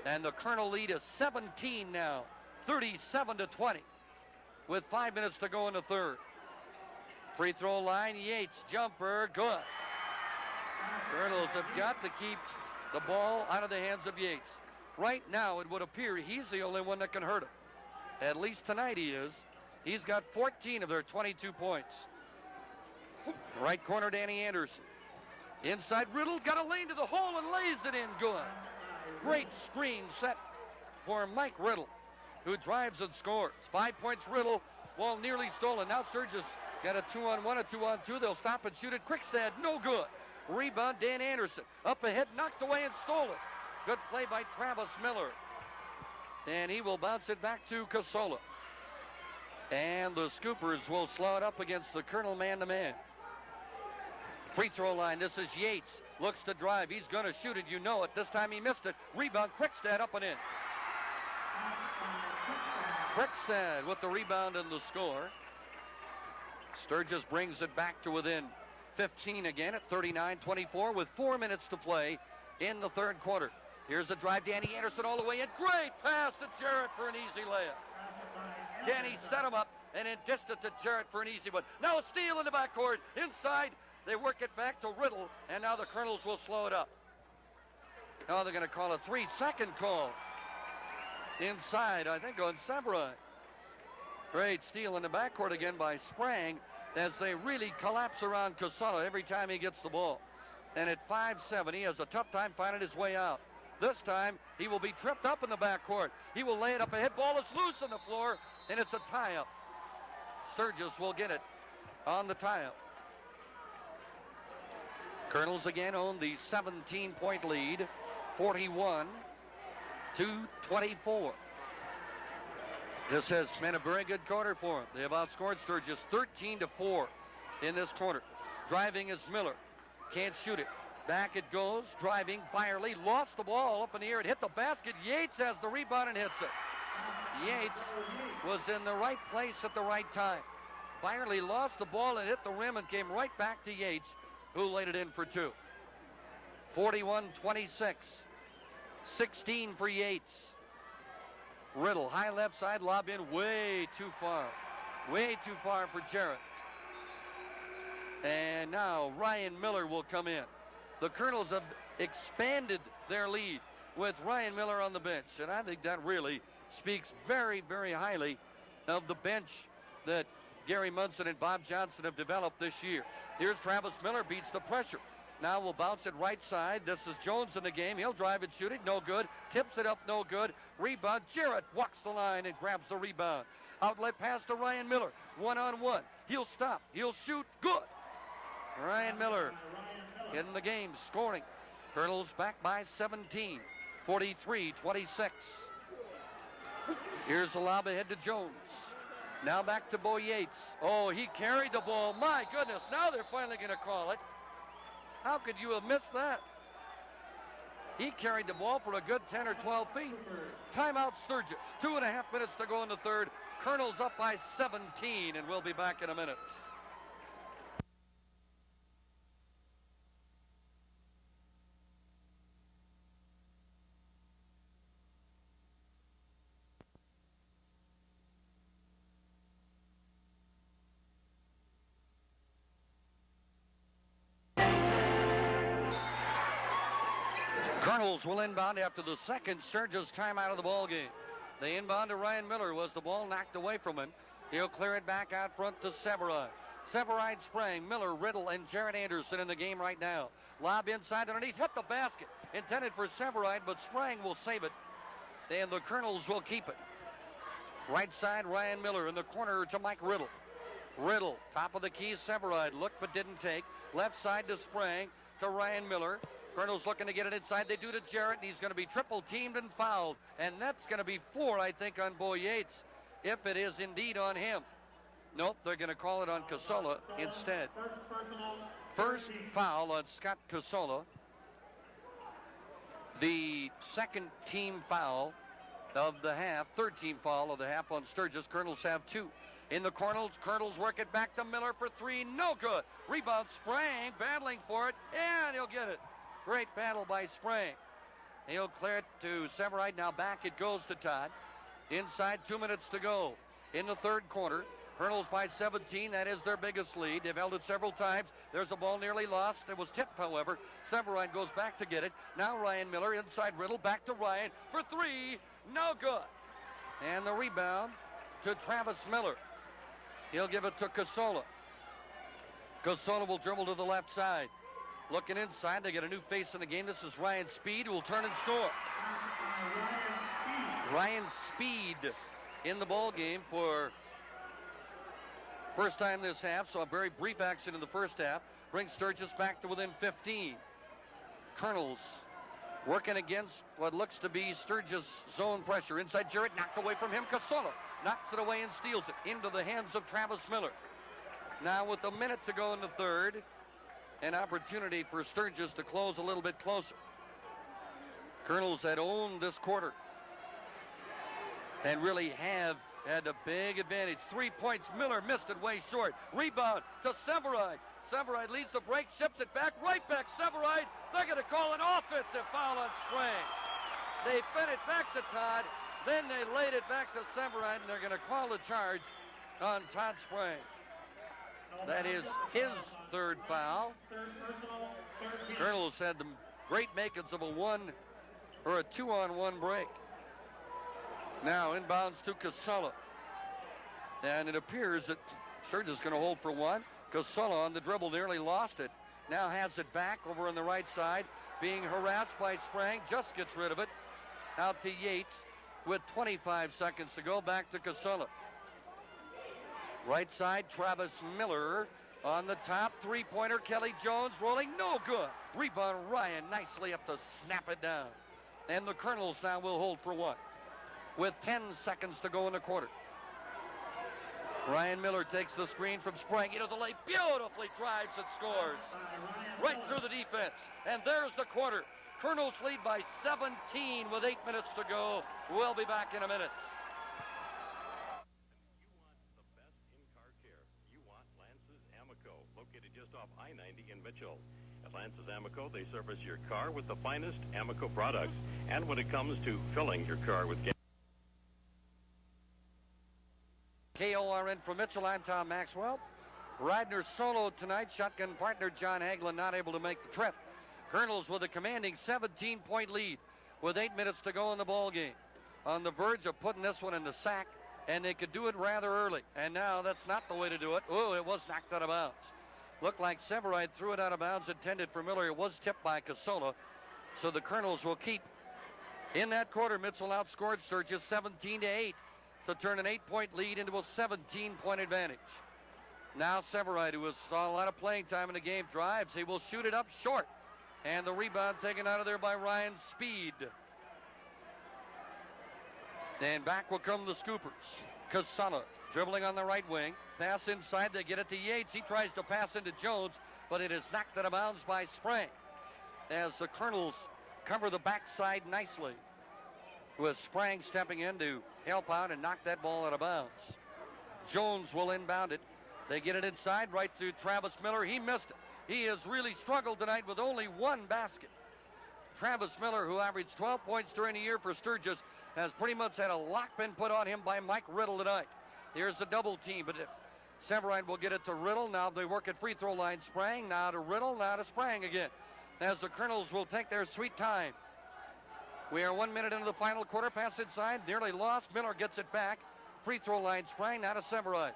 Speaker 1: And the Colonel lead is 17 now. 37-20 with 5 minutes to go in the third. Free throw line, Yates, jumper, good. Kernels have got to keep the ball out of the hands of Yates. Right now, it would appear he's the only one that can hurt him. At least tonight he is. He's got 14 of their 22 points. Right corner, Danny Anderson. Inside, Riddle got a lane to the hole and lays it in good. Great screen set for Mike Riddle, who drives and scores. 5 points, Riddle, ball nearly stolen. Now Sturgis got a 2-on-1, a 2-on-2. They'll stop and shoot it. Quickstad, no good. Rebound, Dan Anderson. Up ahead, knocked away and stolen. Good play by Travis Miller. And he will bounce it back to Casola. And the Scoopers will slow it up against the Colonel man-to-man. Free throw line, this is Yates. Looks to drive, he's going to shoot it, you know it. This time he missed it. Rebound, Quickstad up and in. Quickstad with the rebound and the score. Sturgis brings it back to within 15 again at 39-24 with 4 minutes to play in the third quarter. Here's a drive, Danny Anderson all the way in. Great pass to Jarrett for an easy layup. Danny set him up and then dished it to Jarrett for an easy one. Now a steal in the backcourt. Inside, they work it back to Riddle, and now the Kernels will slow it up. Now they're going to call a 3-second call. Inside, I think, on Samurai. Great steal in the backcourt again by Sprang as they really collapse around Casola every time he gets the ball. And at 5'7", he has a tough time finding his way out. This time, he will be tripped up in the backcourt. He will lay it up ahead. Ball is loose on the floor, and it's a tie-up. Sturgis will get it on the tie-up. Kernels again own the 17-point lead, 41-24. This has been a very good quarter for them. They have outscored Sturgis 13-4 in this quarter. Driving is Miller. Can't shoot it. Back it goes. Driving. Byerly lost the ball up in the air. It hit the basket. Yates has the rebound and hits it. Yates was in the right place at the right time. Byerly lost the ball and hit the rim and came right back to Yates, who laid it in for 2. 41-26. 16 for Yates. Riddle, high left side, lob in way too far. Way too far for Jarrett. And now Ryan Miller will come in. The Kernels have expanded their lead with Ryan Miller on the bench. And I think that really speaks very, very highly of the bench that Gary Munson and Bob Johnson have developed this year. Here's Travis Miller, beats the pressure. Now we'll bounce it right side. This is Jones in the game. He'll drive and shoot it. No good. Tips it up. No good. Rebound. Jarrett walks the line and grabs the rebound. Outlet pass to Ryan Miller. 1-on-1. He'll stop. He'll shoot. Good. Ryan Miller in the game scoring. Kernels back by 17. 43-26. Here's the lob ahead to Jones. Now back to Bo Yates. Oh, he carried the ball. My goodness. Now they're finally going to call it. How could you have missed that? He carried the ball for a good 10 or 12 feet. Timeout Sturgis. 2.5 minutes to go in the third. Kernels up by 17, and we'll be back in a minute. Kernels will inbound after the second Sturgis timeout of the ball game. The inbound to Ryan Miller was the ball knocked away from him. He'll clear it back out front to Severide. Severide spraying. Miller, Riddle, and Jared Anderson in the game right now. Lob inside underneath, hit the basket. Intended for Severide, but Sprang will save it. And the Kernels will keep it. Right side, Ryan Miller in the corner to Mike Riddle. Riddle, top of the key, Severide. Looked but didn't take. Left side to Sprang to Ryan Miller. Kernels looking to get it inside. They do to Jarrett, and he's going to be triple teamed and fouled. And that's going to be 4, I think, on Bo Yates, if it is indeed on him. Nope, they're going to call it on Casola instead. First foul on Scott Casola. The second team foul of the half, third team foul of the half on Sturgis. Kernels have 2. In the Kernels work it back to Miller for 3. No good. Rebound, Sprang, battling for it, and he'll get it. Great battle by Sprang. He'll clear it to Severide. Now back it goes to Todd. Inside, 2 minutes to go in the third quarter. Kernels by 17. That is their biggest lead. They've held it several times. There's a ball nearly lost. It was tipped, however. Severide goes back to get it. Now Ryan Miller inside Riddle. Back to Ryan for 3. No good. And the rebound to Travis Miller. He'll give it to Casola. Casola will dribble to the left side. Looking inside, they get a new face in the game. This is Ryan Speed, who will turn and score. Ryan Speed in the ball game for first time this half, so a very brief action in the first half. Brings Sturgis back to within 15. Kernels working against what looks to be Sturgis zone pressure. Inside Jarrett, knocked away from him. Casola knocks it away and steals it into the hands of Travis Miller. Now with a minute to go in the third, an opportunity for Sturgis to close a little bit closer. Kernels had owned this quarter and really have had a big advantage. 3 points. Miller missed it way short. Rebound to Severide. Severide leads the break, ships it back, right back Severide. They're going to call an offensive foul on Sprang. They fed it back to Todd, then they laid it back to Severide, and they're going to call the charge on Todd Sprang. That is his third foul. Kernels had the great makings of a 2-on-1 break. Now inbounds to Casola. And it appears that Sturgis is going to hold for 1. Casola on the dribble nearly lost it. Now has it back over on the right side. Being harassed by Sprang. Just gets rid of it. Out to Yates with 25 seconds to go. Back to Casola. Right side, Travis Miller on the top. Three-pointer, Kelly Jones rolling. No good. Rebound, Ryan nicely up to snap it down. And the Kernels now will hold for 1 with 10 seconds to go in the quarter. Ryan Miller takes the screen from Sprang into the lane. Beautifully drives and scores. Right through the defense. And there's the quarter. Kernels lead by 17 with 8 minutes to go. We'll be back in a minute.
Speaker 2: Located just off I-90 in Mitchell. At Lance's Amoco, they service your car with the finest Amoco products. And when it comes to filling your car with gas.
Speaker 1: KORN from Mitchell, I'm Tom Maxwell. Ridner solo tonight. Shotgun partner John Hagelin not able to make the trip. Kernels with a commanding 17-point lead with 8 minutes to go in the ball game. On the verge of putting this one in the sack, and they could do it rather early. And now that's not the way to do it. Oh, it was knocked out of bounds. Looked like Severide threw it out of bounds, intended for Miller. It was tipped by Casola, so the Kernels will keep. In that quarter, Mitchell outscored Sturgis 17-8 to turn an 8-point lead into a 17-point advantage. Now Severide, who saw a lot of playing time in the game, drives. He will shoot it up short. And the rebound taken out of there by Ryan Speed. And back will come the Scoopers. Casola dribbling on the right wing. Pass inside. They get it to Yates. He tries to pass into Jones, but it is knocked out of bounds by Sprang. As the Kernels cover the backside nicely, with Sprang stepping in to help out and knock that ball out of bounds. Jones will inbound it. They get it inside, right to Travis Miller. He missed it. He has really struggled tonight with only one basket. Travis Miller, who averaged 12 points during the year for Sturgis, has pretty much had a lock been put on him by Mike Riddle tonight. Here's the double team, but Severide will get it to Riddle. Now they work at free throw line. Sprang, now to Riddle, now to Sprang again, as the Kernels will take their sweet time. We are 1 minute into the final quarter. Pass inside, nearly lost. Miller gets it back. Free throw line, Sprang, now to Severide.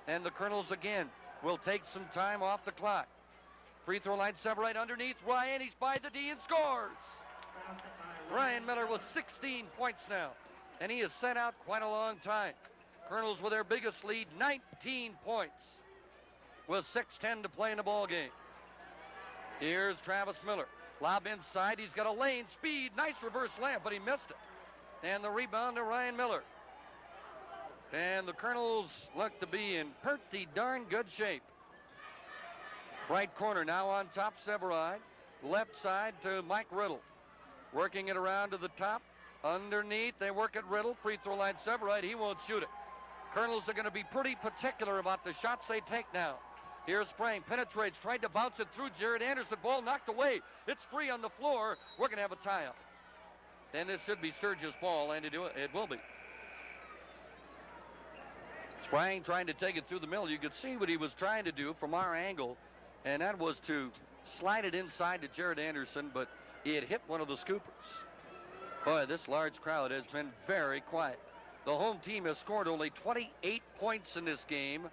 Speaker 1: And the Kernels again will take some time off the clock. Free throw line, Severide underneath. Ryan, he's by the D and scores. Ryan Miller with 16 points now, and he has set out quite a long time. Kernels with their biggest lead, 19 points, with 6:10 to play in the ball game. Here's Travis Miller. Lob inside. He's got a lane speed. Nice reverse layup, but he missed it. And the rebound to Ryan Miller. And the Kernels look to be in pretty darn good shape. Right corner now on top, Severide. Left side to Mike Riddle. Working it around to the top. Underneath, they work at Riddle. Free throw line, Severide. He won't shoot it. Kernels are going to be pretty particular about the shots they take now. Here's Sprang, penetrates, tried to bounce it through Jared Anderson. Ball knocked away. It's free on the floor. We're going to have a tie-up. And this should be Sturgis' ball, and it will be. Sprang trying to take it through the middle. You could see what he was trying to do from our angle, and that was to slide it inside to Jared Anderson, but he had hit one of the scoopers. Boy, this large crowd has been very quiet. The home team has scored only 28 points in this game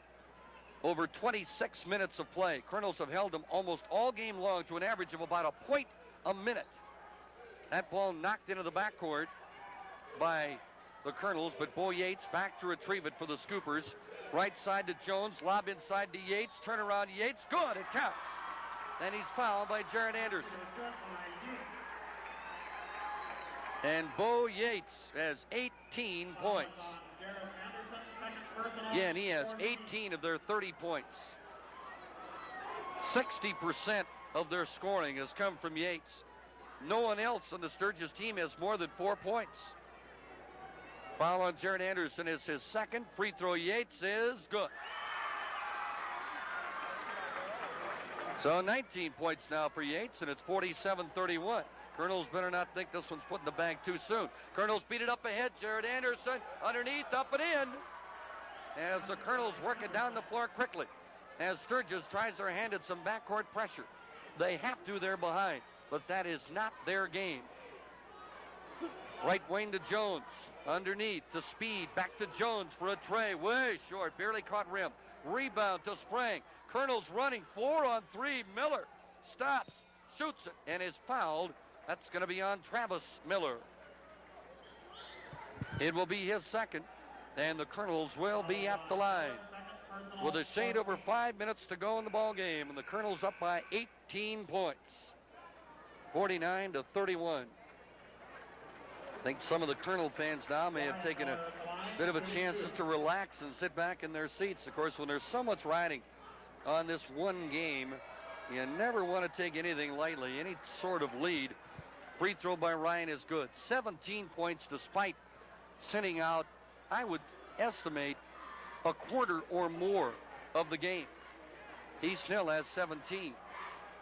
Speaker 1: over 26 minutes of play. Kernels have held them almost all game long to an average of about a point a minute. That ball knocked into the backcourt by the Kernels, but Bo Yates back to retrieve it for the Scoopers. Right side to Jones, lob inside to Yates, turn around Yates, good, it counts. And he's fouled by Jared Anderson. And Bo Yates has 18 points. Again, he has 18 of their 30 points. 60% of their scoring has come from Yates. No one else on the Sturgis team has more than 4 points. Foul on Jared Anderson is his second. Free throw Yates is good. So 19 points now for Yates, and it's 47-31. Kernels better not think this one's put in the bag too soon. Kernels beat it up ahead. Jared Anderson underneath, up and in. As the Kernels work it down the floor quickly. As Sturgis tries their hand at some backcourt pressure. They have to, they're behind, but that is not their game. Right wing to Jones. Underneath to Speed. Back to Jones for a tray. Way short. Barely caught rim. Rebound to Sprang. Kernels running 4-on-3. Miller stops. Shoots it and is fouled. That's going to be on Travis Miller. It will be his second. And the Kernels will be at the line. With a shade over 5 minutes to go in the ball game. And the Kernels up by 18 points. 49-31. I think some of the Kernel fans now may have taken a bit of a chance just to relax and sit back in their seats. Of course, when there's so much riding on this one game, you never want to take anything lightly, any sort of lead. Free throw by Ryan is good. 17 points despite sending out, I would estimate, a quarter or more of the game. He still has 17.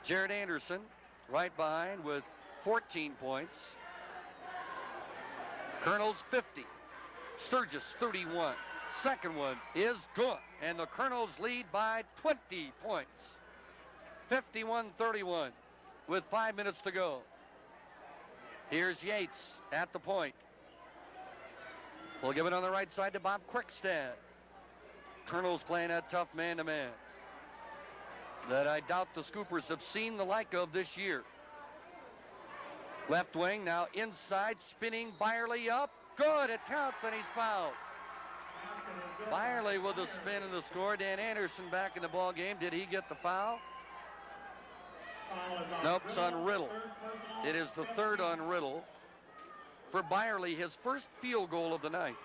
Speaker 1: Jared Anderson right behind with 14 points. Kernels 50. Sturgis 31. Second one is good. And the Kernels lead by 20 points. 51-31 with 5 minutes to go. Here's Yates at the point. We'll give it on the right side to Bob Quickstad. Kernels playing that tough man-to-man that I doubt the Scoopers have seen the like of this year. Left wing now inside, spinning Byerly up. Good, it counts, and he's fouled. Byerly with the spin and the score. Dan Anderson back in the ball game. Did he get the foul? Nope, it's on Riddle. It is the third on Riddle. For Byerly, his first field goal of the night.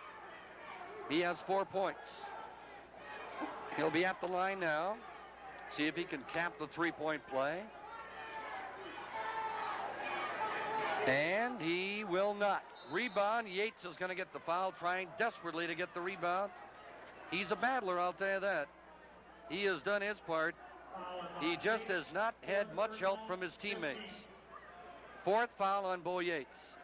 Speaker 1: He has 4 points. He'll be at the line now. See if he can cap the three-point play. And he will not. Rebound. Yates is going to get the foul, trying desperately to get the rebound. He's a battler, I'll tell you that. He has done his part. He just has not had much help from his teammates. Fourth foul on Bo Yates.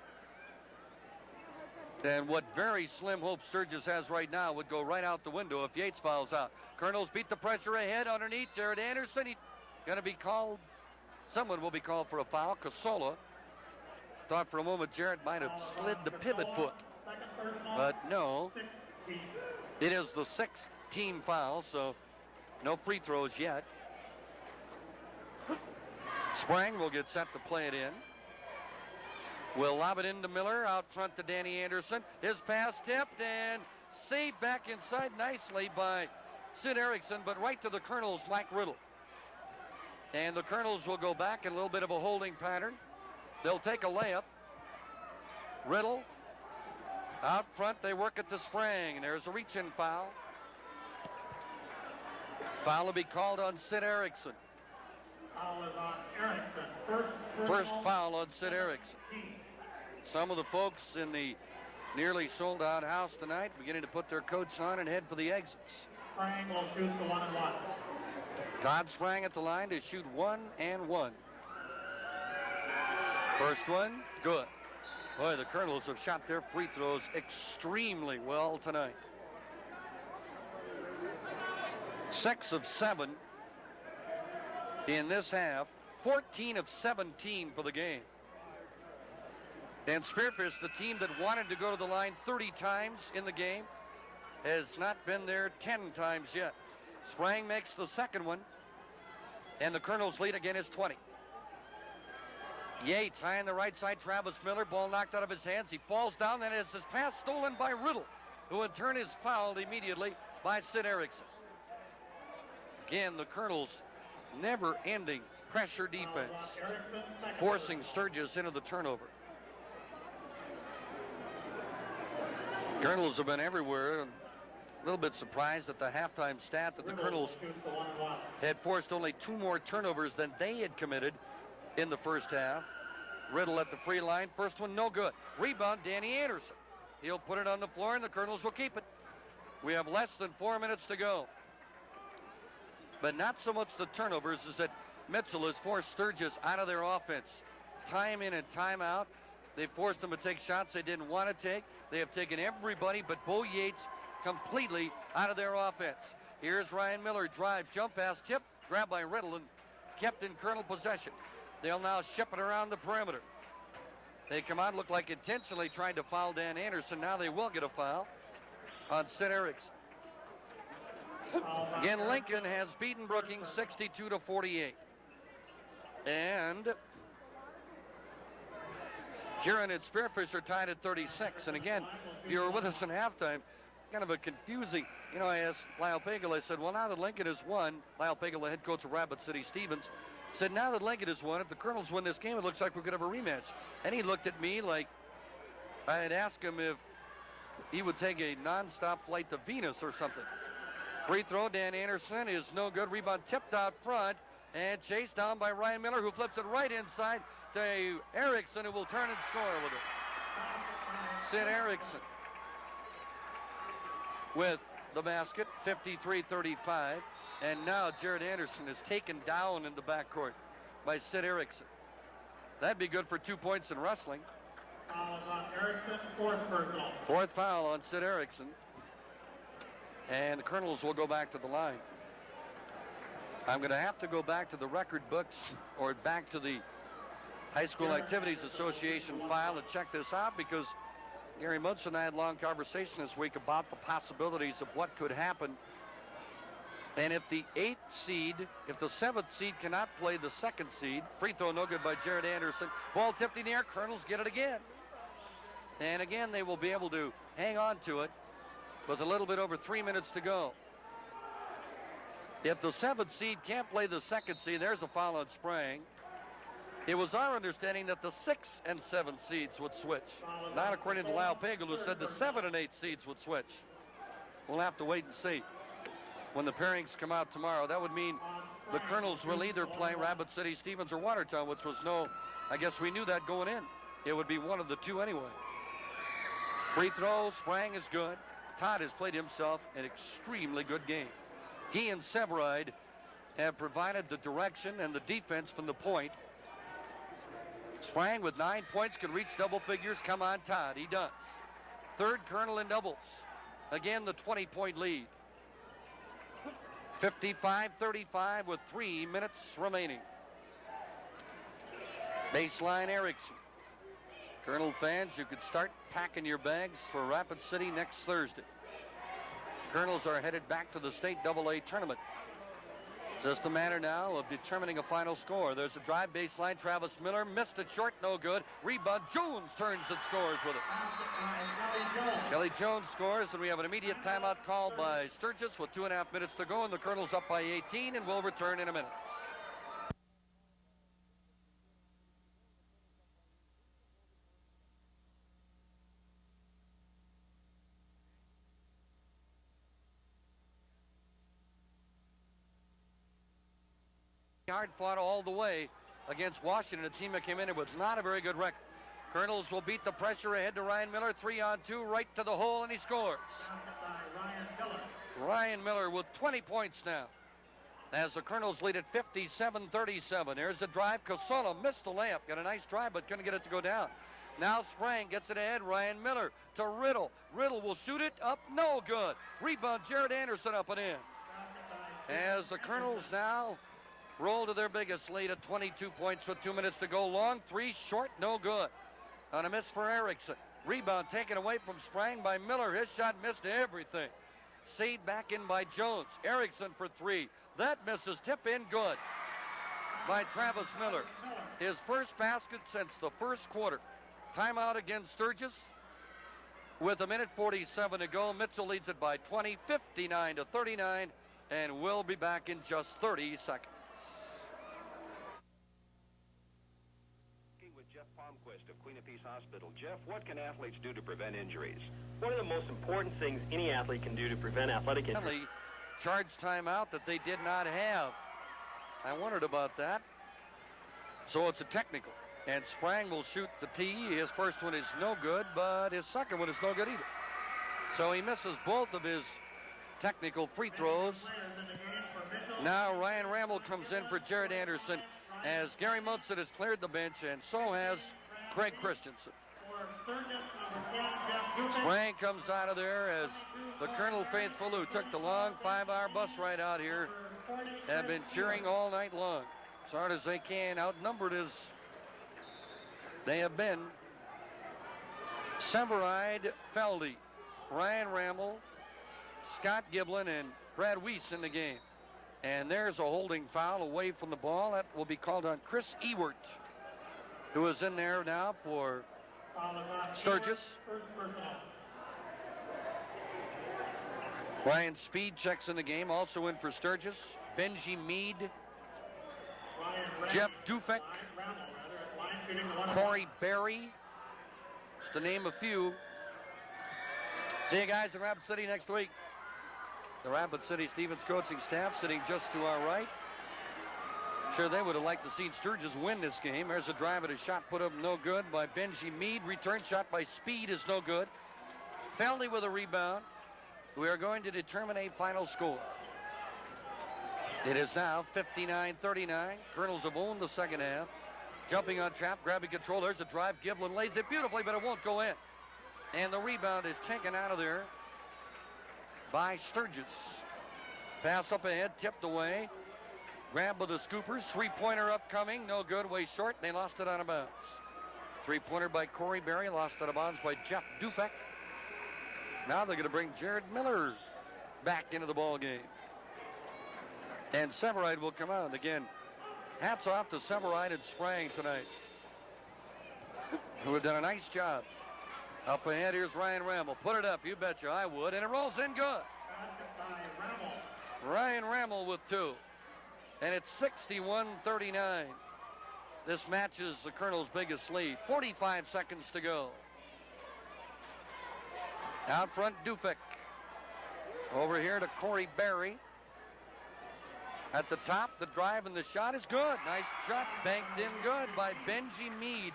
Speaker 1: And what very slim hope Sturgis has right now would go right out the window if Yates fouls out. Kernels beat the pressure ahead underneath. Jared Anderson, he's going to be called. Someone will be called for a foul. Casola thought for a moment Jared might have slid the pivot foot. But no. It is the sixth team foul, so no free throws yet. Sprang will get set to play it in. Will lob it into Miller, out front to Danny Anderson. His pass tipped and saved back inside nicely by Sid Erickson, but right to the Kernels, Mike Riddle. And the Kernels will go back in a little bit of a holding pattern. They'll take a layup. Riddle out front, they work at the Sprang. There's a reach-in foul. Foul will be called on Sid Erickson.
Speaker 3: Foul is on Erickson.
Speaker 1: First foul on Sid Erickson. Some of the folks in the nearly sold-out house tonight beginning to put their coats on and head for the exits.
Speaker 3: Sprang will shoot the 1-and-1.
Speaker 1: Todd Sprang at the line to shoot 1-and-1. First one, good. Boy, the Kernels have shot their free throws extremely well tonight. 6 of 7 in this half, 14 of 17 for the game. And Spearfish, the team that wanted to go to the line 30 times in the game, has not been there 10 times yet. Sprang makes the second one, and the Kernels lead again is 20. Yates high on the right side, Travis Miller, ball knocked out of his hands. He falls down, and it's his pass stolen by Riddle, who in turn is fouled immediately by Sid Erickson. Again, the Kernels' never-ending pressure defense, forcing Sturgis into the turnover. Kernels have been everywhere. A little bit surprised at the halftime stat that the Kernels had forced only 2 more turnovers than they had committed in the first half. Riddle at the free line. First one, no good. Rebound, Danny Anderson. He'll put it on the floor, and the Kernels will keep it. We have less than 4 minutes to go. But not so much the turnovers as that Mitchell has forced Sturgis out of their offense. Time in and time out. They forced them to take shots they didn't want to take. They have taken everybody but Bo Yates completely out of their offense. Here's Ryan Miller, drive, jump pass, tip, grabbed by Riddle and kept in Kernel possession. They'll now ship it around the perimeter. They come out, look like intentionally trying to foul Dan Anderson. Now they will get a foul on Sid Erickson. Again, Lincoln has beaten Brookings 62-48. And Huron and Spearfish are tied at 36. And again, if you were with us in halftime, kind of a confusing, I asked Lyle Pagel, I said, well, now that Lincoln has won, Lyle Pagel, the head coach of Rapid City Stevens, said, now that Lincoln has won, if the Kernels win this game, it looks like we could have a rematch. And he looked at me like I had asked him if he would take a nonstop flight to Venus or something. Free throw, Dan Anderson is no good. Rebound tipped out front and chased down by Ryan Miller, who flips it right inside to Erickson, who will turn and score with it. Sid Erickson with the basket, 53-35. And now Jared Anderson is taken down in the backcourt by Sid Erickson. That'd be good for 2 points in wrestling.
Speaker 3: Foul is on Erickson, fourth personal.
Speaker 1: Fourth foul on Sid Erickson. And the Kernels will go back to the line. I'm going to have to go back to the record books or back to the High School Activities Association file and check this out, because Gary Munson and I had a long conversation this week about the possibilities of what could happen. And if the 8th seed, if the 7th seed cannot play the 2nd seed, free throw no good by Jared Anderson. Ball tipped in the air, Kernels get it again. And again, they will be able to hang on to it with a little bit over 3 minutes to go. If the 7th seed can't play the 2nd seed, there's a foul on Sprang. It was our understanding that the 6th and 7th seeds would switch. Not according to Lyle Pagel, who said the 7 and 8 seeds would switch. We'll have to wait and see when the pairings come out tomorrow. That would mean the Kernels will either play Rapid City, Stevens, or Watertown, which was I guess we knew that going in. it would be one of the two anyway. Free throw, Sprang is good. Todd has played himself an extremely good game. He and Severide have provided the direction and the defense from the point. Sprang with 9 points can reach double figures. Come on, Todd. He does. Third Kernel in doubles. Again, the 20-point lead. 55-35 with 3 minutes remaining. Baseline Erickson. Kernel fans, you could start packing your bags for Rapid City next Thursday. Kernels are headed back to the state AA tournament. Just a matter now of determining a final score. There's a drive baseline. Travis Miller missed it short, no good. Rebound, Jones turns and scores with it. Kelly Jones scores, and we have an immediate timeout called by Sturgis with 2.5 minutes to go, and the Kernels up by 18, and will return in a minute. Hard fought all the way against Washington, a team that came in with not a very good record. Kernels will beat the pressure ahead to Ryan Miller. 3-on-2, right to the hole, and he scores. Ryan Miller with 20 points now, as the Kernels lead at 57-37. There's a drive. Casola missed the layup. Got a nice drive, but couldn't get it to go down. Now Sprang gets it ahead. Ryan Miller to Riddle. Riddle will shoot it up. No good. Rebound, Jared Anderson up and in. As the Kernels now roll to their biggest lead at 22 points with 2 minutes to go. Long three, short, no good. On a miss for Erickson. Rebound taken away from Sprang by Miller. His shot missed everything. Saved back in by Jones. Erickson for three. That misses. Tip in, good by Travis Miller. His first basket since the first quarter. Timeout against Sturgis with 1:47 to go. Mitchell leads it by 20, 59-39, and we'll be back in just 30 seconds.
Speaker 4: Jeff Palmquist of Queen of Peace Hospital. Jeff, what can athletes do to prevent injuries? One of the most important things any athlete can do to prevent athletic injuries.
Speaker 1: Charged timeout that they did not have. I wondered about that. So it's a technical. And Sprang will shoot the tee. His first one is no good, but his second one is no good either. So he misses both of his technical free throws. Now Ryan Ramel comes in for Jared Anderson, as Gary Munson has cleared the bench, and so has Craig Christensen. Sprang comes out of there as the Kernel faithful, who took the long 5-hour bus ride out here, have been cheering all night long, as hard as they can, outnumbered as they have been. Severide, Feldy, Ryan Ramel, Scott Giblin, and Brad Weiss in the game. And there's a holding foul away from the ball. That will be called on Chris Ewert, who is in there now for Sturgis. Ryan Speed checks in the game, also in for Sturgis. Benji Mead, Jeff Dufek, Corey Berry, just to name a few. See you guys in Rapid City next week. The Rapid City Stevens coaching staff sitting just to our right. Sure, they would have liked to see Sturgis win this game. There's a drive at a shot put up no good by Benji Mead. Return shot by Speed is no good. Feldy with a rebound. We are going to determine a final score. It is now 59-39. Kernels have owned the second half. Jumping on trap, grabbing control. There's a drive. Giblin lays it beautifully, but it won't go in. And the rebound is taken out of there by Sturgis. Pass up ahead, tipped away. Grab with the Scoopers. Three-pointer upcoming, no good, way short. They lost it out of bounds. Three-pointer by Corey Berry, lost out of bounds by Jeff Dufek. Now they're going to bring Jared Miller back into the ball game. And Severide will come out. Again, hats off to Severide and Sprang tonight, who have done a nice job. Up ahead, here's Ryan Ramel. Put it up, you betcha I would. And it rolls in good. Ryan Ramel with two. And it's 61-39. This matches the Kernel's biggest lead. 45 seconds to go. Out front, Dufek. Over here to Corey Berry. At the top, the drive and the shot is good. Nice shot, banked in good by Benji Mead.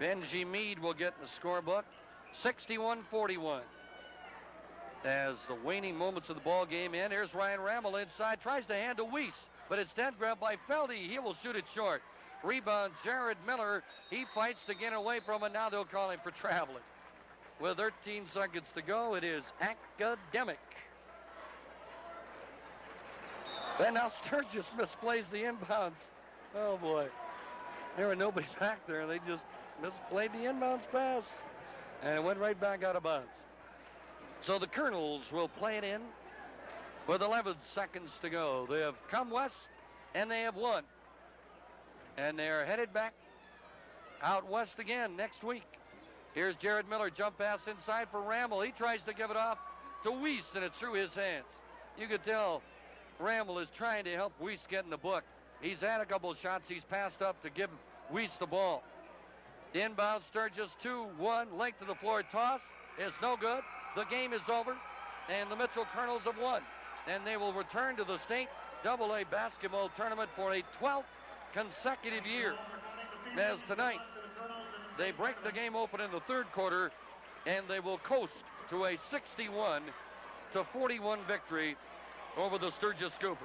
Speaker 1: Benji Meade will get in the scorebook. 61-41. As the waning moments of the ball game end, here's Ryan Ramel inside, tries to hand to Weiss, but it's dead grab by Feldy. He will shoot it short. Rebound, Jared Miller. He fights to get away from it. Now they'll call him for traveling. With 13 seconds to go, it is academic. Then now Sturgis misplays the inbounds. Oh, boy. There was nobody back there. They just misplayed the inbounds pass. And it went right back out of bounds. So the Kernels will play it in with 11 seconds to go. They have come west, and they have won. And they're headed back out west again next week. Here's Jared Miller, jump pass inside for Ramel. He tries to give it off to Weiss, and it's through his hands. You could tell Ramel is trying to help Weiss get in the book. He's had a couple of shots. He's passed up to give Weiss the ball. Inbound Sturgis 2-1, length of the floor toss is no good. The game is over, and the Mitchell Kernels have won. And they will return to the state AA basketball tournament for a 12th consecutive year. As tonight, they break the game open in the third quarter, and they will coast to a 61-41 victory over the Sturgis Scoopers.